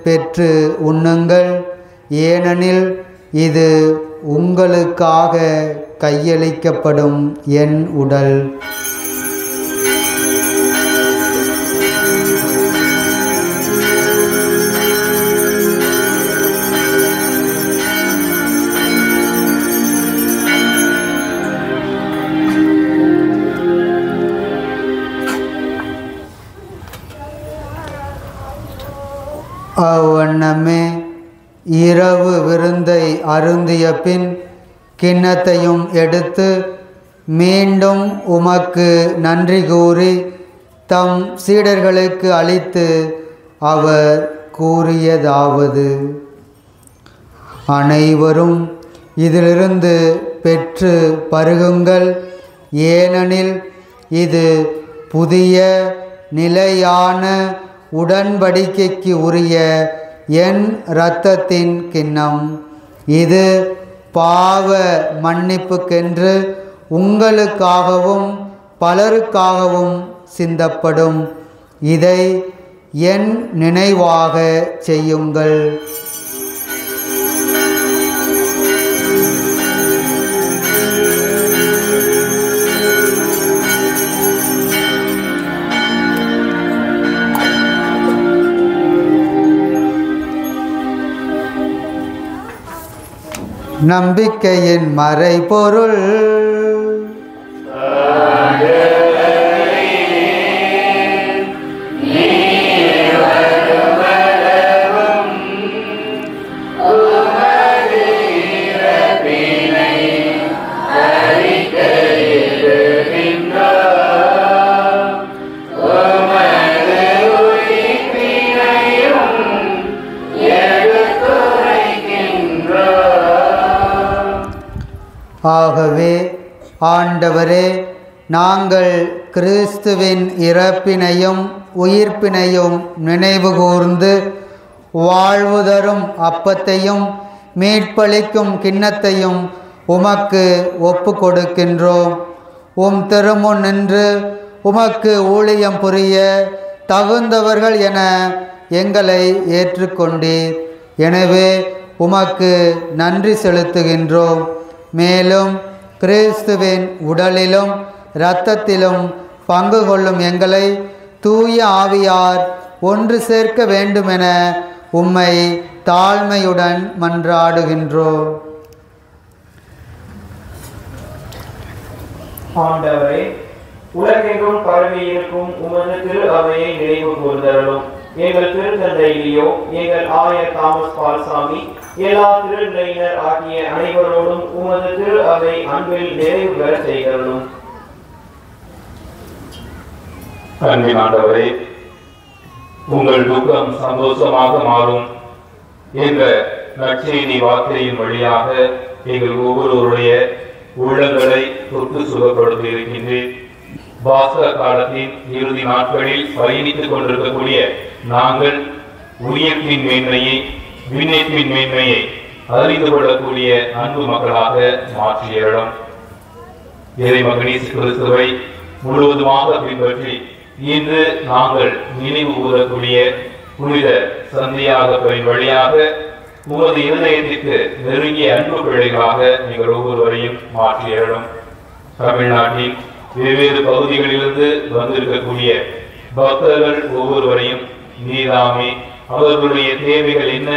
பெற்று உண்ணுங்கள், ஏனெனில் இது உங்களுக்காக கையளிக்கப்படும் என் உடல். அவ்வண்ணமே இரவு விருந்தை அருந்திய பின் கிண்ணத்தையும் எடுத்து மீண்டும் உமக்கு நன்றி கூறி தம் சீடர்களுக்கு அளித்து அவர் கூறியதாவது: அனைவரும் இதிலிருந்து பெற்று பருகுங்கள், ஏனெனில் இது புதிய நிலையான உடன்படிக்கைக்கு உரிய என் இரத்தத்தின் கிண்ணம். இது பாவ மன்னிப்புக்கென்று உங்களுக்காகவும் பலருக்காகவும் சிந்தப்படும். இதை என் நினைவாக செய்யுங்கள். நம்பிக்கையின் மறைபொருள். ஆகவே ஆண்டவரே, நாங்கள் கிறிஸ்துவின் இறப்பினையும் உயிர்ப்பினையும் நினைவு கூர்ந்து வாழ்வு தரும் அப்பத்தையும் மீட்பளிக்கும் கிண்ணத்தையும் உமக்கு ஒப்பு கொடுக்கின்றோம். உம் திருமுன் நின்று உமக்கு ஊழியம் புரிய தகுந்தவர்கள் என எங்களை ஏற்றுக்கொண்டீர். எனவே உமக்கு நன்றி செலுத்துகின்றோம். மேலும் கிறிஸ்துவின் உடலிலும் இரத்தத்திலும் பங்கு கொள்ளும் எங்களை தூய ஆவியார் ஒன்று சேர்க்க வேண்டுமென உம்மை தாழ்மையுடன் மன்றாடுகின்றோம். ஆண்டவரே, உலகெங்கும் பரவி இருக்கும் உமது திரு அவையை நினைவு கூர்ந்தருளும். எங்கள் திருத்தந்தையிலோ, எங்கள் ஆயர் தாமஸ் பால்சாமி, எல்லா திருநிலையினர் ஆகிய அனைவரோடும் உமது திரு அவை அன்பில் நிறைவு பெற செய்தருளும். அன்பின் ஆண்டவரே, உங்கள் துக்கம் சந்தோஷமாக மாறும் என்ற நற்செய்தி வார்த்தையின் வழியாக எங்கள் ஒவ்வொருவருடைய உள்ளங்களை தொட்டு சுகப்படுத்தி இருக்கின்றேன். வாச காலத்தின் இறுதி நாட்களில் பயணித்துக் கொண்டிருக்கக்கூடிய நாங்கள் உயிர்ப்பின் மேன்மையை, விண்ணேற்பின் மேன்மையை அறிந்து கொள்ளக்கூடிய அன்பு மக்களாக மாற்றியறோம். இறைமகன் இயேசு கிறிஸ்துவை முழுவதுமாக பின்பற்றி இன்று நாங்கள் நினைவு கூறக்கூடிய புனித சந்தியாகப்பரின் வழியாக உமது இருதயத்திற்கு நெருங்கிய அன்பு பிள்ளைகளாக நீங்கள் ஒவ்வொருவரையும் மாற்றியறோம். தமிழ்நாட்டின் வெவ்வேறு பகுதிகளிலிருந்து வந்திருக்கக்கூடிய பக்தர்கள் ஒவ்வொருவரையும் நீதாமே அவர்களுடைய தேவைகள் என்ன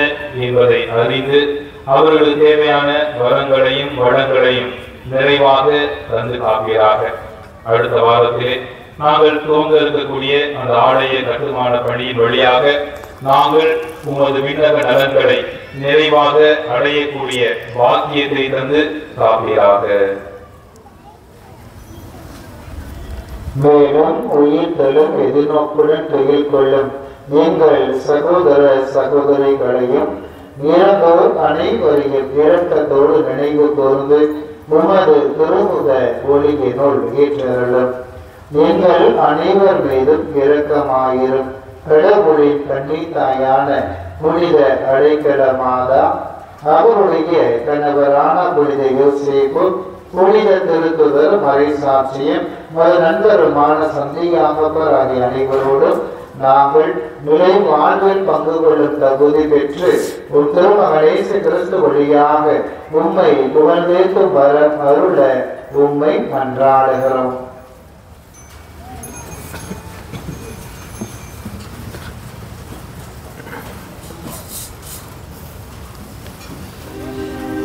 என்பதை அறிந்து அவர்களுக்கு தேவையான வரங்களையும் வளங்களையும் நிறைவாக தந்து காப்பீராக. அடுத்த வாரத்திலே நாங்கள் துவங்க இருக்கக்கூடிய அந்த ஆலய கட்டுமான பணியின் வழியாக நாங்கள் உமது விண்ணக நலன்களை நிறைவாக அடையக்கூடிய பாக்கியத்தை தந்து காப்பீராக. மேலும் உயிர்த்தலும் எதிர்நோக்குடன் துயில் கொள்ளும் நீங்கள் சகோதர சகோதரிகளையும் இறந்தோர் அனைவரையும் இரக்கத்தோடு நினைவு கூர்ந்து உமது திருமுக ஒளியினுள் ஏற்றருளும். நீங்கள் அனைவர் மீதும் இரக்கமாயிரும். கடவுளின் கன்னித்தாயான புனித அடைக்கலமாதா, அவருடைய கணவரான புனித யோசேப்பு, புனித திருத்துதர் மறைசாட்சியம், மது நண்பருமான சந்தியாகப்பர் ஆகிய அனைவரோடும் நாங்கள் நிலை வாழ்வில் பங்கு கொள்ளும் தகுதி பெற்று உன் திருமகன் இயேசு கிறிஸ்து வழியாக உம்மை புகழ்ந்தேத்தும் வரம் அருள உம்மை மன்றாடுகிறோம்.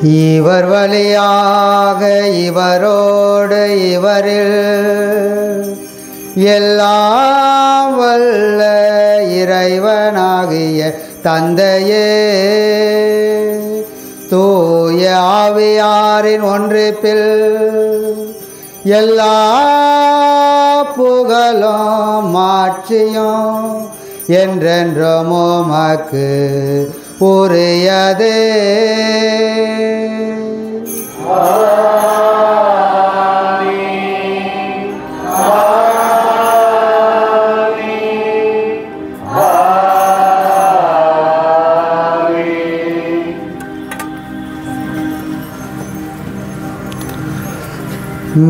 இவர் வழியாக இவரோடு இவரில் எல்லாம் வல்ல இறைவனாகிய தந்தையே, தூய ஆவியாரின் ஒன்றிப்பில் எல்லா புகழும் மாட்சியும் என்றென்றும் உமக்கு உரியதே.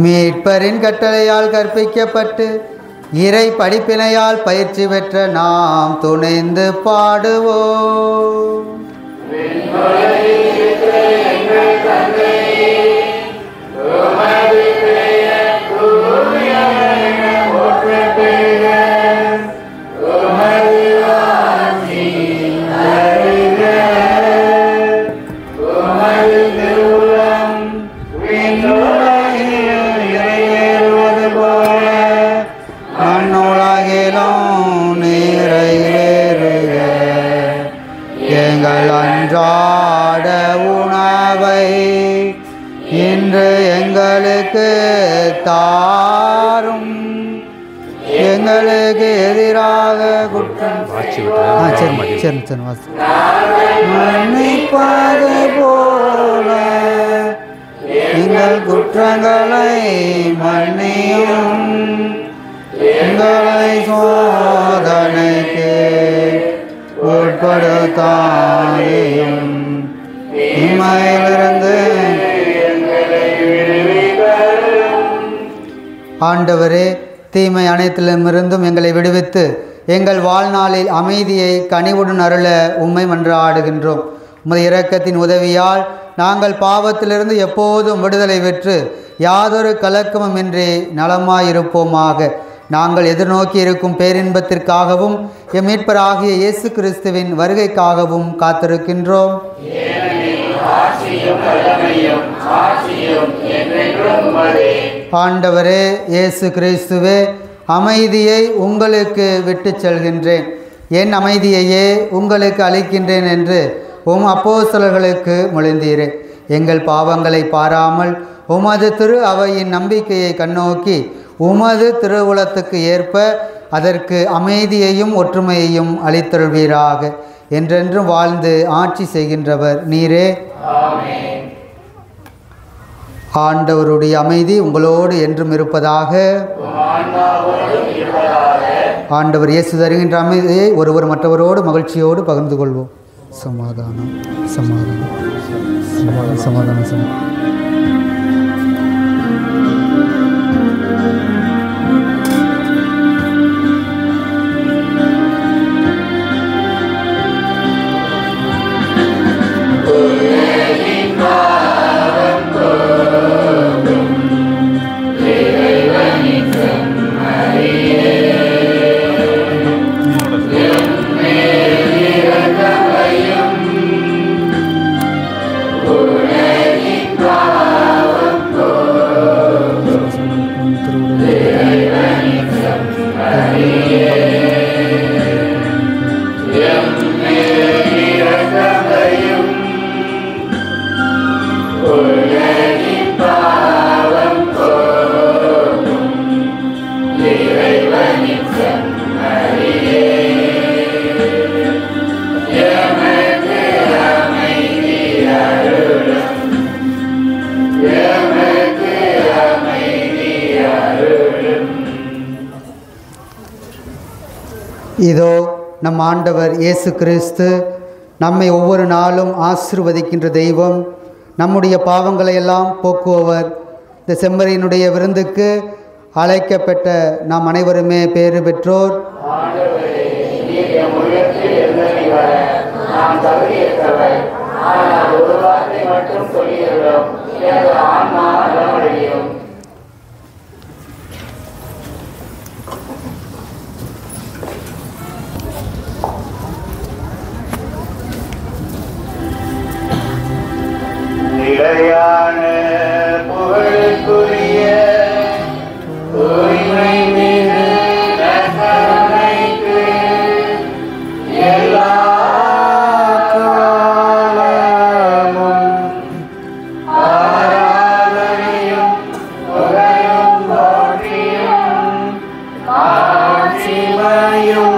மீட்பரின் கட்டளையால் கற்பிக்கப்பட்டு இறை படிப்பினையால் பயிற்சி பெற்ற நாம் துணிந்து பாடுவோம். எங்கள் அன்றாட உணவை இன்று எங்களுக்கு தாரும். எங்களுக்கு எதிராக குற்றம் மன்னிப்பது போல எங்கள் குற்றங்களை மன்னியும். எங்களை சோதனைக்கு உட்படுத்தாதேயும், இம்மையிலிருந்து ஆண்டவரே, தீமை அனைத்திலுமிருந்தும் எங்களை விடுவித்து எங்கள் வாழ்நாளில் அமைதியை கனிவுடன் அருள உம்மை மன்றாடுகின்றோம். உமது இரக்கத்தின் உதவியால் நாங்கள் பாவத்திலிருந்து எப்போதும் விடுதலை பெற்று யாதொரு கலக்கமுமின்றி நலமாயிருப்போமாக. நாங்கள் எதிர்நோக்கி இருக்கும் பேரின்பத்திற்காகவும் எம் மீட்பராகிய இயேசு கிறிஸ்துவின் வருகைக்காகவும் காத்திருக்கின்றோம். ஆண்டவரே இயேசு கிறிஸ்துவே, அமைதியை உங்களுக்கு விட்டு செல்கின்றேன், என் அமைதியையே உங்களுக்கு அளிக்கின்றேன் என்று உம் அப்போஸ்தலர்களுக்கு மொழிந்தீரே. எங்கள் பாவங்களை பாராமல் உமது திரு அவையின் நம்பிக்கையை கண்ணோக்கி உமது திருவுளத்துக்கு ஏற்ப அதற்கு அமைதியையும் ஒற்றுமையையும் அளித்தருள்வீராக. என்றென்றும் வாழ்ந்து ஆட்சி செய்கின்றவர் நீரே. ஆண்டவருடைய அமைதி உங்களோடு என்றும் இருப்பதாக. ஆண்டவர் இயேசு தருகின்ற அமைதியை ஒருவர் மற்றவரோடு மகிழ்ச்சியோடு பகிர்ந்து கொள்வோம். சமாதானம் சமாதானம் சமாதானம் சமாதானம் சமாதானம். God. இதோ நம் ஆண்டவர் இயேசு கிறிஸ்து நம்மை ஒவ்வொரு நாளும் ஆசீர்வதிக்கின்ற தெய்வம், நம்முடைய பாவங்களை எல்லாம் போக்குபவர். இந்த செம்மறியினுடைய விருந்துக்கு அழைக்கப்பட்ட நாம் அனைவருமே பேறு பெற்றோர். நிலையான புகழுக்குரிய தூய்மை மீது நற்கருணைக்கு எல்லா காலமும் ஆராதனையும் புகழும் போற்றியும் ஆட்சிமையும்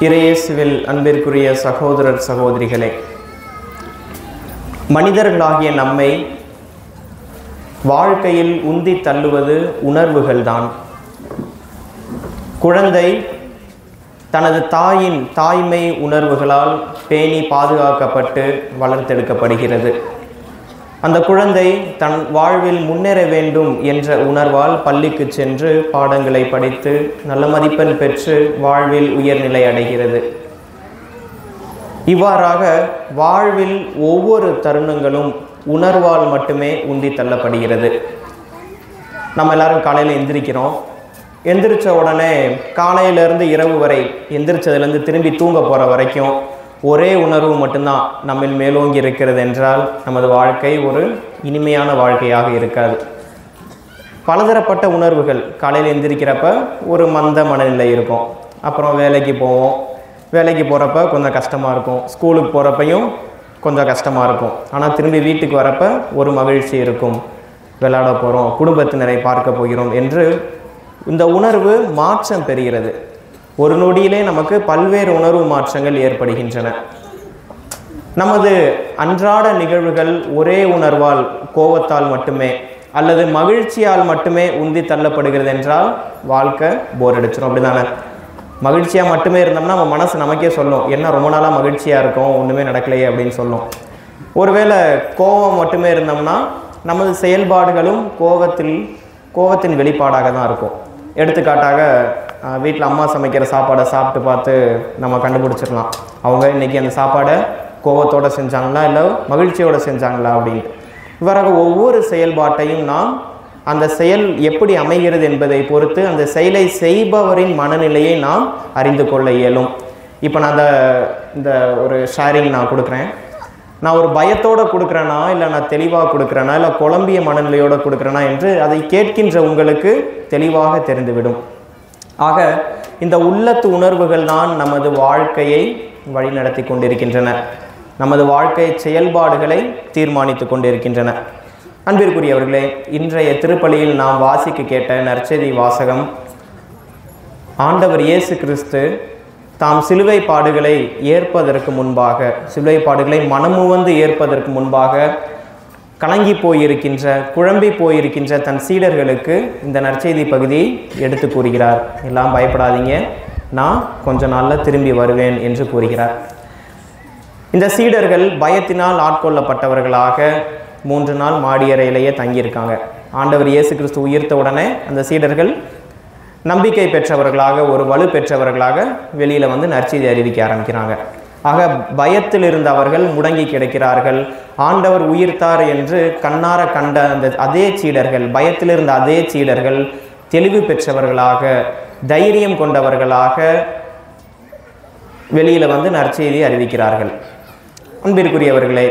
இறையேசுவில் அன்பிற்குரிய சகோதரர் சகோதரிகளே, மனிதர்களாகிய நம்மை வாழ்க்கையில் உந்தி தள்ளுவது உணர்வுகள்தான். குழந்தை தனது தாயின் தாய்மை உணர்வுகளால் பேணி பாதுகாக்கப்பட்டு வளர்த்தெடுக்கப்படுகிறது. அந்த குழந்தை தன் வாழ்வில் முன்னேற வேண்டும் என்ற உணர்வால் பள்ளிக்கு சென்று பாடங்களை படித்து நல்ல மதிப்பெண் பெற்று வாழ்வில் உயர்நிலை அடைகிறது. இவ்வாறாக வாழ்வில் ஒவ்வொரு தருணங்களும் உணர்வால் மட்டுமே உந்தி தள்ளப்படுகிறது. நம்ம எல்லாரும் காலையில் எந்திரிக்கிறோம். எந்திரிச்ச உடனே காலையிலேருந்து இரவு வரை, எந்திரிச்சதுலேருந்து திரும்பி தூங்க போகிற வரைக்கும் ஒரே உணர்வு மட்டும்தான் நம்ம மேலோங்கி இருக்கிறது என்றால் நமது வாழ்க்கை ஒரு இனிமையான வாழ்க்கையாக இருக்காது. பலதரப்பட்ட உணர்வுகள். காலையில் எந்திரிக்கிறப்ப ஒரு மந்த மனநிலை இருக்கும். அப்புறம் வேலைக்கு போவோம். வேலைக்கு போகிறப்ப கொஞ்சம் கஷ்டமாக இருக்கும். ஸ்கூலுக்கு போகிறப்பையும் கொஞ்சம் கஷ்டமாக இருக்கும். ஆனால் திரும்பி வீட்டுக்கு வரப்போ ஒரு மகிழ்ச்சி இருக்கும். விளையாட போகிறோம், குடும்பத்தினரை பார்க்க போகிறோம் என்று இந்த உணர்வு மாற்றம் பெறுகிறது. ஒரு நொடியிலே நமக்கு பல்வேறு உணர்வு மாற்றங்கள் ஏற்படுகின்றன. நமது அன்றாட நிகழ்வுகள் ஒரே உணர்வால், கோபத்தால் மட்டுமே அல்லது மகிழ்ச்சியால் மட்டுமே உந்தி தள்ளப்படுகிறது என்றால் வாழ்க்கை போர் அடிச்சிடும். அப்படிதானே? மகிழ்ச்சியாக மட்டுமே இருந்தோம்னா நம்ம மனசு நமக்கே சொல்லும், என்ன ரொம்ப நாளாக மகிழ்ச்சியாக இருக்கும், ஒன்றுமே நடக்கலையே அப்படின்னு சொல்லும். ஒருவேளை கோபம் மட்டுமே இருந்தோம்னா நமது செயல்பாடுகளும் கோபத்தின் வெளிப்பாடாக தான் இருக்கும். எடுத்துக்காட்டாக வீட்டில் அம்மா சமைக்கிற சாப்பாடை சாப்பிட்டு பார்த்து நம்ம கண்டுபிடிச்சிடலாம், அவங்க இன்றைக்கி அந்த சாப்பாடை கோபத்தோடு செஞ்சாங்களா இல்லை மகிழ்ச்சியோடு செஞ்சாங்களா அப்படின்ட்டு. இவ்வாறாக ஒவ்வொரு செயல்பாட்டையும் நாம் அந்த செயல் எப்படி அமைகிறது என்பதை பொறுத்து அந்த செயலை செய்பவரின் மனநிலையை நாம் அறிந்து கொள்ள இயலும். இப்போ நான் இந்த ஒரு ஷேரிங் நான் கொடுக்குறேன். நான் ஒரு பயத்தோடு கொடுக்குறேனா இல்லை நான் தெளிவாக கொடுக்குறேனா இல்லை குழம்பிய மனநிலையோடு கொடுக்குறேனா என்று அதை கேட்கின்ற உங்களுக்கு தெளிவாக தெரிந்துவிடும். ஆக இந்த உள்ளத்து உணர்வுகள் தான் நமது வாழ்க்கையை வழிநடத்தி கொண்டிருக்கின்றன, நமது வாழ்க்கை செயல்பாடுகளை தீர்மானித்து கொண்டிருக்கின்றன. அன்பிற்குரியவர்களே, இன்றைய திருப்பலியில் நாம் வாசிக்க கேட்ட நற்செய்தி வாசகம் ஆண்டவர் இயேசு கிறிஸ்து தாம் சிலுவை பாடுகளை ஏற்பதற்கு முன்பாக, சிலுவை பாடுகளை மனமுவந்து ஏற்பதற்கு முன்பாக கலங்கி போயிருக்கின்ற, குழம்பி போயிருக்கின்ற தன் சீடர்களுக்கு இந்த நற்செய்தி பகுதியை எடுத்து கூறுகிறார். எல்லாம் பயப்படாதீங்க, நான் கொஞ்ச நாளில் திரும்பி வருவேன் என்று கூறுகிறார். இந்த சீடர்கள் பயத்தினால் ஆட்கொள்ளப்பட்டவர்களாக 3 நாள் மாடியறையிலேயே தங்கியிருக்காங்க. ஆண்டவர் இயேசு கிறிஸ்து உயிர்த்த உடனே அந்த சீடர்கள் நம்பிக்கை பெற்றவர்களாக, ஒரு வலு பெற்றவர்களாக வெளியில் வந்து நற்செய்தி அறிவிக்க ஆரம்பிக்கிறாங்க. ஆக பயத்தில் இருந்த அவர்கள் முடங்கி கிடக்கிறார்கள். ஆண்டவர் உயிர்த்தார் என்று கண்ணார கண்ட அந்த அதே சீடர்கள், பயத்தில் இருந்த அதே சீடர்கள் தெளிவு பெற்றவர்களாக, தைரியம் கொண்டவர்களாக வெளியில் வந்து நற்செய்தி அறிவிக்கிறார்கள். அன்பிற்குரியவர்களே,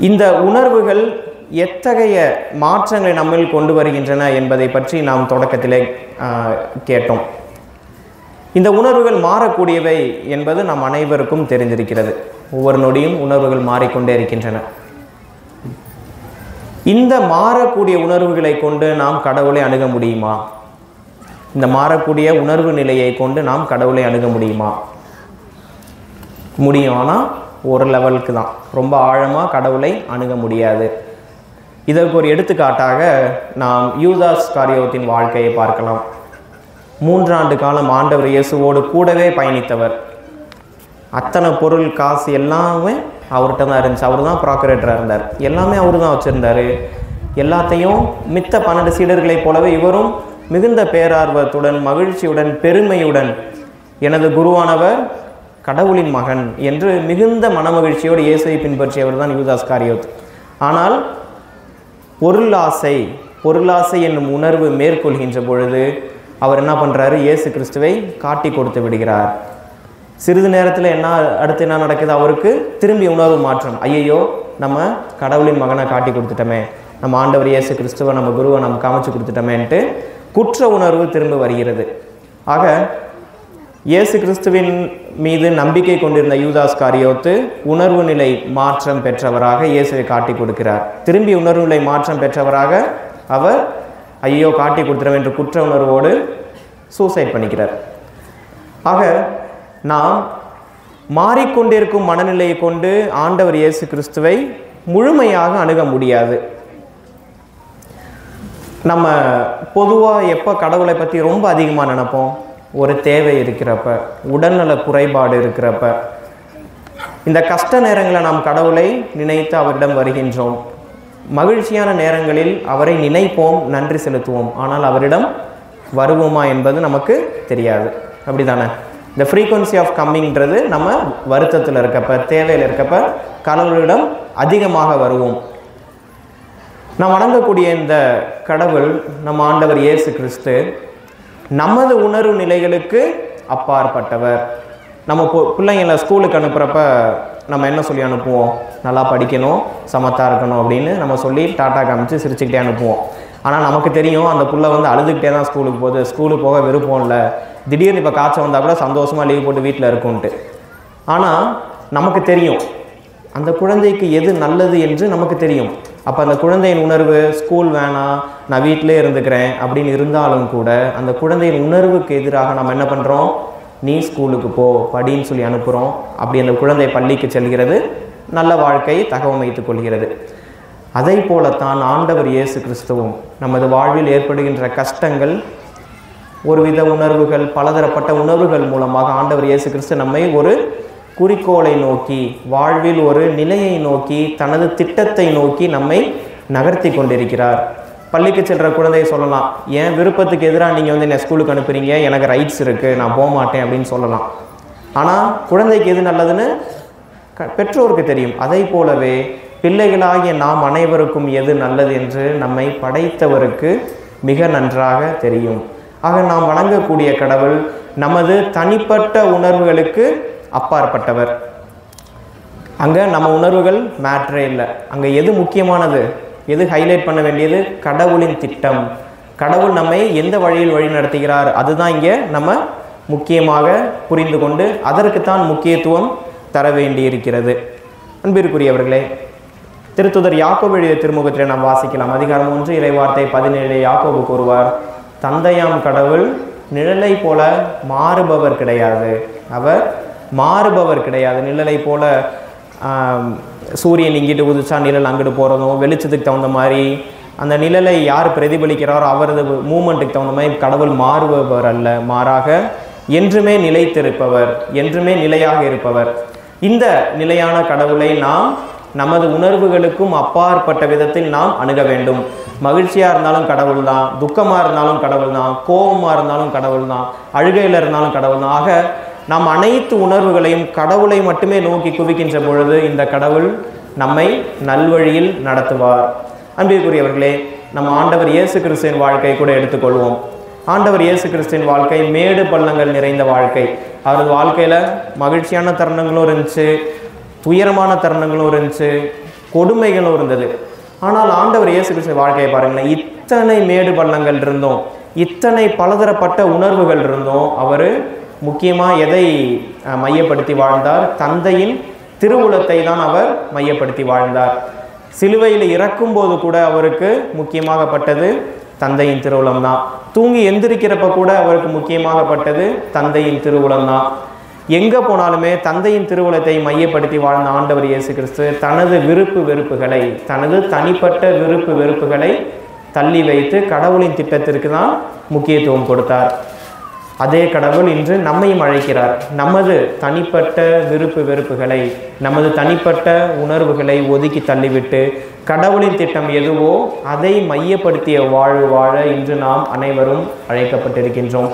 இந்த உணர்வுகள் எத்தகைய மாற்றங்களை நம்மில் கொண்டு வருகின்றன என்பதை பற்றி நாம் தொடக்கத்திலே கேட்டோம். இந்த உணர்வுகள் மாறக்கூடியவை என்பது நம் அனைவருக்கும் தெரிந்திருக்கிறது. ஒவ்வொரு நொடியும் உணர்வுகள் மாறிக்கொண்டே இருக்கின்றன. இந்த மாறக்கூடிய உணர்வுகளை கொண்டு நாம் கடவுளை அணுக முடியுமா? இந்த மாறக்கூடிய உணர்வு நிலையை கொண்டு நாம் கடவுளை அணுக முடியுமா? முடியும், ஆனால் ஒரு லெவலுக்கு தான். ரொம்ப ஆழமாக கடவுளை அணுக முடியாது. இதற்கு ஒரு எடுத்துக்காட்டாக நாம் யூதாஸ் காரியோத்தின் வாழ்க்கையை பார்க்கலாம். 3 ஆண்டு காலம் ஆண்டவர் இயேசுவோடு கூடவே பயணித்தவர். அத்தனை பொருள், காசு எல்லாமே அவர்கிட்ட தான் இருந்துச்சு. அவர் தான் ப்ராக்குரேட்டராக இருந்தார். எல்லாமே அவர் தான் வச்சுருந்தார். எல்லாத்தையும் மித்த 12 சீடர்களைப் போலவே இவரும் மிகுந்த பேரார்வத்துடன், மகிழ்ச்சியுடன், பெருமையுடன் எனது குருவானவர் கடவுளின் மகன் என்று மிகுந்த மனமகிழ்ச்சியோடு இயேசுவை பின்பற்றியவர் தான் யூதாஸ் காரியோத். ஆனால் பொருளாசை என்னும் உணர்வு மேற்கொள்கின்ற பொழுது அவர் என்ன பண்ணுறாரு? இயேசு கிறிஸ்துவை காட்டி கொடுத்து விடுகிறார். சிறிது நேரத்தில் அடுத்து என்ன நடக்குது? அவருக்கு திரும்பி உணர்வு மாற்றம். ஐயையோ, நம்ம கடவுளின் மகனை காட்டி கொடுத்துட்டோமே, நம்ம ஆண்டவர் இயேசு கிறிஸ்துவை, நம்ம குருவை நம்ம காமிச்சு கொடுத்துட்டோமேன்ட்டு குற்ற உணர்வு திரும்ப வருகிறது. ஆக இயேசு கிறிஸ்துவின் மீது நம்பிக்கை கொண்டிருந்த யூதாஸ் காரியோத்து உணர்வு நிலை மாற்றம் பெற்றவராக இயேசுவை காட்டி கொடுக்கிறார். திரும்பி உணர்வு நிலை மாற்றம் பெற்றவராக அவர் ஐயோ காட்டி கொடுத்துறோம் என்று குற்ற உணர்வோடு சூசைட் பண்ணிக்கிறார். ஆக நாம் மாறிக்கொண்டிருக்கும் மனநிலையை கொண்டு ஆண்டவர் இயேசு கிறிஸ்துவை முழுமையாக அணுக முடியாது. நம்ம பொதுவாக எப்போ கடவுளை பற்றி ரொம்ப அதிகமாக நினைப்போம்? ஒரு தேவை இருக்கிறப்ப, உடல்நல குறைபாடு இருக்கிறப்ப, இந்த கஷ்ட நேரங்களில் நாம் கடவுளை நினைத்து அவரிடம் வருகின்றோம். மகிழ்ச்சியான நேரங்களில் அவரை நினைப்போம், நன்றி செலுத்துவோம். ஆனால் அவரிடம் வருவோமா என்பது நமக்கு தெரியாது. அப்படி தானே? இந்த ஃப்ரீக்வன்சி ஆஃப் கம்மிங்கிறது நம்ம வருத்தத்தில் இருக்கப்ப, தேவையில் இருக்கப்ப கடவுளிடம் அதிகமாக வருவோம். நாம் வணங்கக்கூடிய இந்த கடவுள் நம்ம ஆண்டவர் இயேசு கிறிஸ்து நமது உணர்வு நிலைகளுக்கு அப்பாற்பட்டவர். நம்ம பிள்ளைங்களை ஸ்கூலுக்கு அனுப்புகிறப்ப நம்ம என்ன சொல்லி அனுப்புவோம்? நல்லா படிக்கணும், சமத்தாக இருக்கணும் அப்படின்னு நம்ம சொல்லி டாட்டா காமிச்சு சிரிச்சுக்கிட்டே அனுப்புவோம். ஆனால் நமக்கு தெரியும் அந்த புள்ள வந்து அழுதுகிட்டே தான் ஸ்கூலுக்கு போகுது, ஸ்கூலுக்கு போக விருப்பம் இல்லை, திடீர்னு இப்போ காய்ச்சல் வந்தால் கூட சந்தோஷமாக லீவ் போட்டு வீட்டில் இருக்கும்ன்ட்டு. ஆனால் நமக்கு தெரியும் அந்த குழந்தைக்கு எது நல்லது என்று நமக்கு தெரியும். அப்போ அந்த குழந்தையின் உணர்வு ஸ்கூல் வேணாம், நான் வீட்டிலே இருந்துக்கிறேன் அப்படின்னு இருந்தாலும் கூட அந்த குழந்தையின் உணர்வுக்கு எதிராக நம்ம என்ன பண்ணுறோம்? நீ ஸ்கூலுக்கு போ, படின்னு சொல்லி அனுப்புகிறோம். அப்படி அந்த குழந்தை பள்ளிக்கு செல்கிறது, நல்ல வாழ்க்கையை தகவமைத்துக் கொள்கிறது. அதை போலத்தான் ஆண்டவர் இயேசு கிறிஸ்துவும் நமது வாழ்வில் ஏற்படுகின்ற கஷ்டங்கள், ஒருவித உணர்வுகள், பலதரப்பட்ட உணர்வுகள் மூலமாக ஆண்டவர் இயேசு கிறிஸ்து நம்மை ஒரு குறிக்கோளை நோக்கி, வாழ்வில் ஒரு நிலையை நோக்கி, தனது திட்டத்தை நோக்கி நம்மை நகர்த்தி கொண்டிருக்கிறார். பள்ளிக்கு செல்கிற குழந்தையை சொல்லலாம், என் விருப்பத்துக்கு எதிராக நீங்கள் வந்து என்னை ஸ்கூலுக்கு அனுப்புகிறீங்க, எனக்கு ரைட்ஸ் இருக்குது, நான் போக மாட்டேன் அப்படின்னு சொல்லலாம். ஆனால் குழந்தைக்கு எது நல்லதுன்னு பெற்றோருக்கு தெரியும். அதை போலவே பிள்ளைகளாகிய நாம் அனைவருக்கும் எது நல்லது என்று நம்மை படைத்தவருக்கு மிக நன்றாக தெரியும். ஆக நாம் வணங்கக்கூடிய கடவுள் நமது தனிப்பட்ட உணர்வுகளுக்கு அப்பாற்பட்டவர். அங்கே நம்ம உணர்வுகள் மேட்ரே இல்லை. அங்கே எது முக்கியமானது, எது ஹைலைட் பண்ண வேண்டியது? கடவுளின் திட்டம். கடவுள் நம்மை எந்த வழியில் வழி நடத்துகிறார், அதுதான் இங்கே நம்ம முக்கியமாக புரிந்து கொண்டு அதற்குத்தான் முக்கியத்துவம் தர வேண்டியிருக்கிறது. அன்பிற்குரியவர்களே, திருத்துதர் யாக்கோபு எழுதிய திருமுகத்திலே நாம் வாசிக்கலாம். அதிகாரம் 1 இறைவார்த்தை 17 யாக்கோபு கூறுவார், தந்தையாம் கடவுள் நிழலை போல மாறுபவர் கிடையாது. அவர் மாறுபவர் கிடையாது. நிழலை போல சூரியன் இங்கிட்டு உதிச்சா நிழல் அங்கிட்டு போகிறதும், வெளிச்சத்துக்கு தகுந்த மாதிரி அந்த நிழலை யார் பிரதிபலிக்கிறாரோ அவரது மூமெண்ட்டுக்கு தகுந்த மாதிரி கடவுள் மாறுபவர் அல்ல, மாறாக என்றுமே நிலைத்திருப்பவர், என்றுமே நிலையாக இருப்பவர். இந்த நிலையான கடவுளை நாம் நமது உணர்வுகளுக்கும் அப்பாற்பட்ட விதத்தில் நாம் அணுக வேண்டும். மகிழ்ச்சியாக இருந்தாலும் கடவுள் தான், துக்கமாக இருந்தாலும் கடவுள் தான், கோபமாக இருந்தாலும் கடவுள் தான், அழுகையில் இருந்தாலும் கடவுள் தான். ஆக நாம் அனைத்து உணர்வுகளையும் கடவுளை மட்டுமே நோக்கி குவிக்கின்ற பொழுது இந்த கடவுள் நம்மை நல்வழியில் நடத்துவார். அன்பிற்குரியவர்களே, நம்ம ஆண்டவர் இயேசு கிறிஸ்துவின் வாழ்க்கை கூட எடுத்துக்கொள்வோம். ஆண்டவர் இயேசு கிறிஸ்துவின் வாழ்க்கை மேடு பள்ளங்கள் நிறைந்த வாழ்க்கை. அவரது வாழ்க்கையில் மகிழ்ச்சியான தருணங்களும் இருந்துச்சு, துயரமான தருணங்களும் இருந்துச்சு, கொடுமைகளும் இருந்தது. ஆனால் ஆண்டவர் இயேசு கிறிஸ்துவின் வாழ்க்கையை பாருங்களேன், இத்தனை மேடு பள்ளங்கள் இருந்தோம், இத்தனை பலதரப்பட்ட உணர்வுகள் இருந்தோம். அவர் முக்கியமாக எதை மையப்படுத்தி வாழ்ந்தார்? தந்தையின் திருவுளத்தை தான் அவர் மையப்படுத்தி வாழ்ந்தார். சிலுவையில் இறக்கும்போது கூட அவருக்கு முக்கியமாகப்பட்டது தந்தையின் திருவுளம் தான். தூங்கி எந்திரிக்கிறப்ப கூட அவருக்கு முக்கியமாகப்பட்டது தந்தையின் திருவுளம் தான். எங்கே போனாலுமே தந்தையின் திருவுளத்தை மையப்படுத்தி வாழ்ந்த ஆண்டவர் இயேசு கிறிஸ்து தனது விருப்பு வெறுப்புகளை, தனது தனிப்பட்ட விருப்பு வெறுப்புகளை தள்ளி வைத்து கடவுளின் திட்டத்திற்கு தான் முக்கியத்துவம் கொடுத்தார். அதே கடவுள் இன்று நம்மையும் அழைக்கிறார். நமது தனிப்பட்ட விருப்பு வெறுப்புகளை, நமது தனிப்பட்ட உணர்வுகளை ஒதுக்கி தள்ளிவிட்டு கடவுளின் திட்டம் எதுவோ அதை மையப்படுத்திய வாழ்வு வாழ இன்று நாம் அனைவரும் அழைக்கப்பட்டிருக்கின்றோம்.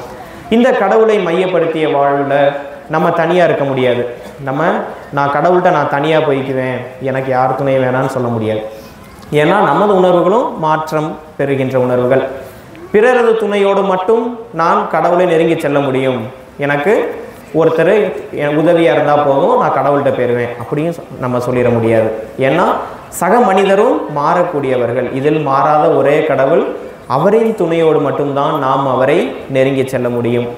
இந்த கடவுளை மையப்படுத்திய வாழ்வில் நம்ம தனியாக இருக்க முடியாது. நான் கடவுள்கிட்ட நான் தனியாக போய்க்குவேன், எனக்கு யார் துணை வேணான்னு சொல்ல முடியாது. ஏன்னா நமது உணர்வுகளும் மாற்றம் பெறுகின்ற உணர்வுகள். பிறரது துணையோடு மட்டும் நான் கடவுளை நெருங்கி செல்ல முடியும். எனக்கு ஒருத்தர் உதவியாக இருந்தால் போதும், நான் கடவுள்கிட்ட போயிடுவேன் அப்படின்னு நம்ம சொல்லிட முடியாது. ஏன்னா சக மனிதரும் மாறக்கூடியவர்கள். இதில் மாறாத ஒரே கடவுள், அவரின் துணையோடு மட்டும்தான் நாம் அவரை நெருங்கி செல்ல முடியும்.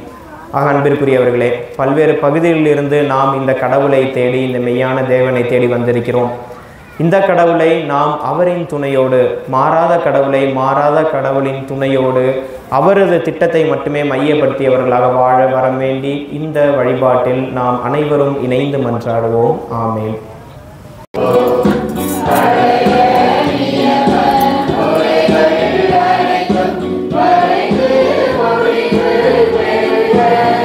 ஆக அன்பிற்குரியவர்களே, பல்வேறு பகுதிகளில் இருந்து நாம் இந்த கடவுளை தேடி, இந்த மெய்யான தேவனை தேடி வந்திருக்கிறோம். இந்த கடவுளை நாம் அவரின் துணையோடு, மாறாத கடவுளை மாறாத கடவுளின் துணையோடு, அவரது திட்டத்தை மட்டுமே மையப்படுத்தியவர்களாக வாழ வர வேண்டி இந்த வழிபாட்டில் நாம் அனைவரும் இணைந்து மன்றாடுவோம். ஆமென். Yeah.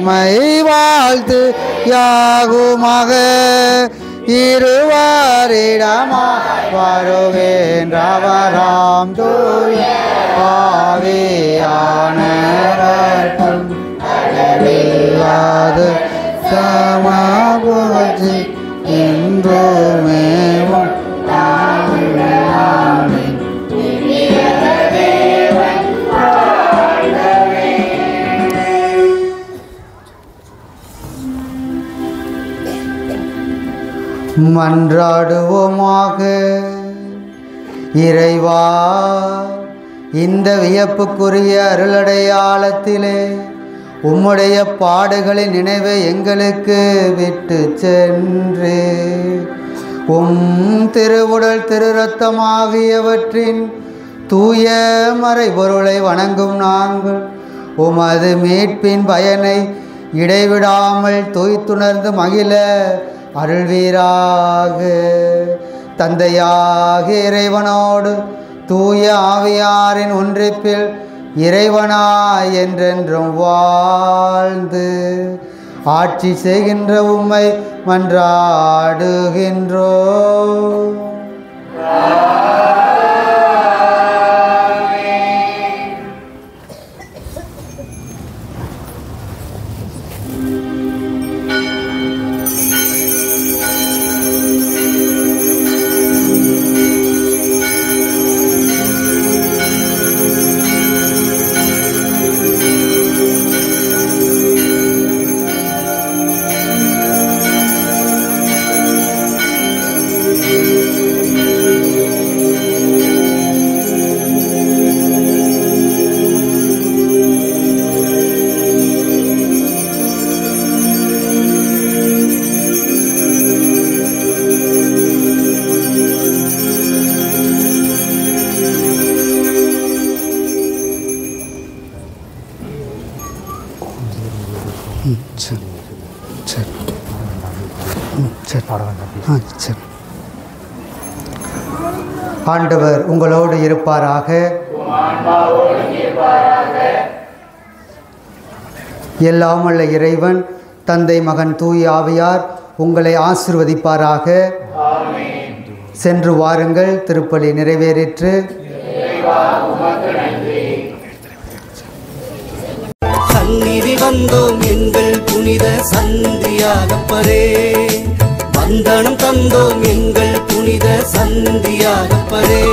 மை வாழ்த்து யாகுமாக இருவரிடமாய் வருகின்றவராம் தூய ஆவியானவர்க்கும் அளவில்லாத சமபுகழ்ச்சி என்றுமேவும் மன்றாடுவோமாக. இறைவா, இந்த வியப்புக்குரிய அருளடையாளத்திலே உம்முடைய பாடுகளின் நினைவை எங்களுக்கு விட்டு சென்று உம் திருவுடல் திருரத்தமாகியவற்றின் தூய மறைபொருளை வணங்கும் நாங்கள் உமது மீட்பின் பயனை இடைவிடாமல் தூய்த்துணர்ந்து மகிழ அருள்வீராக. தந்தையாகிய இறைவனோடு தூய ஆவியாரின் ஒன்றிப்பில் இறைவனாய் என்றென்றும் வாழ்ந்து ஆட்சி செய்கின்ற உம்மை மன்றாடுகின்றோம். ஆண்டவர் உங்களோடு இருப்பாராக. எல்லாம் வல்ல இறைவன் தந்தை மகன் தூய ஆவியார் உங்களை ஆசீர்வதிப்பாராக. சென்று வாருங்கள், திருப்பலி நிறைவேறிற்று. சந்நிதி வந்தோம் எங்கள் புனித சந்தியாகப்பரே, வந்தனம் தந்தோம் எங்கள் புனித சந்தியாகப்பரே.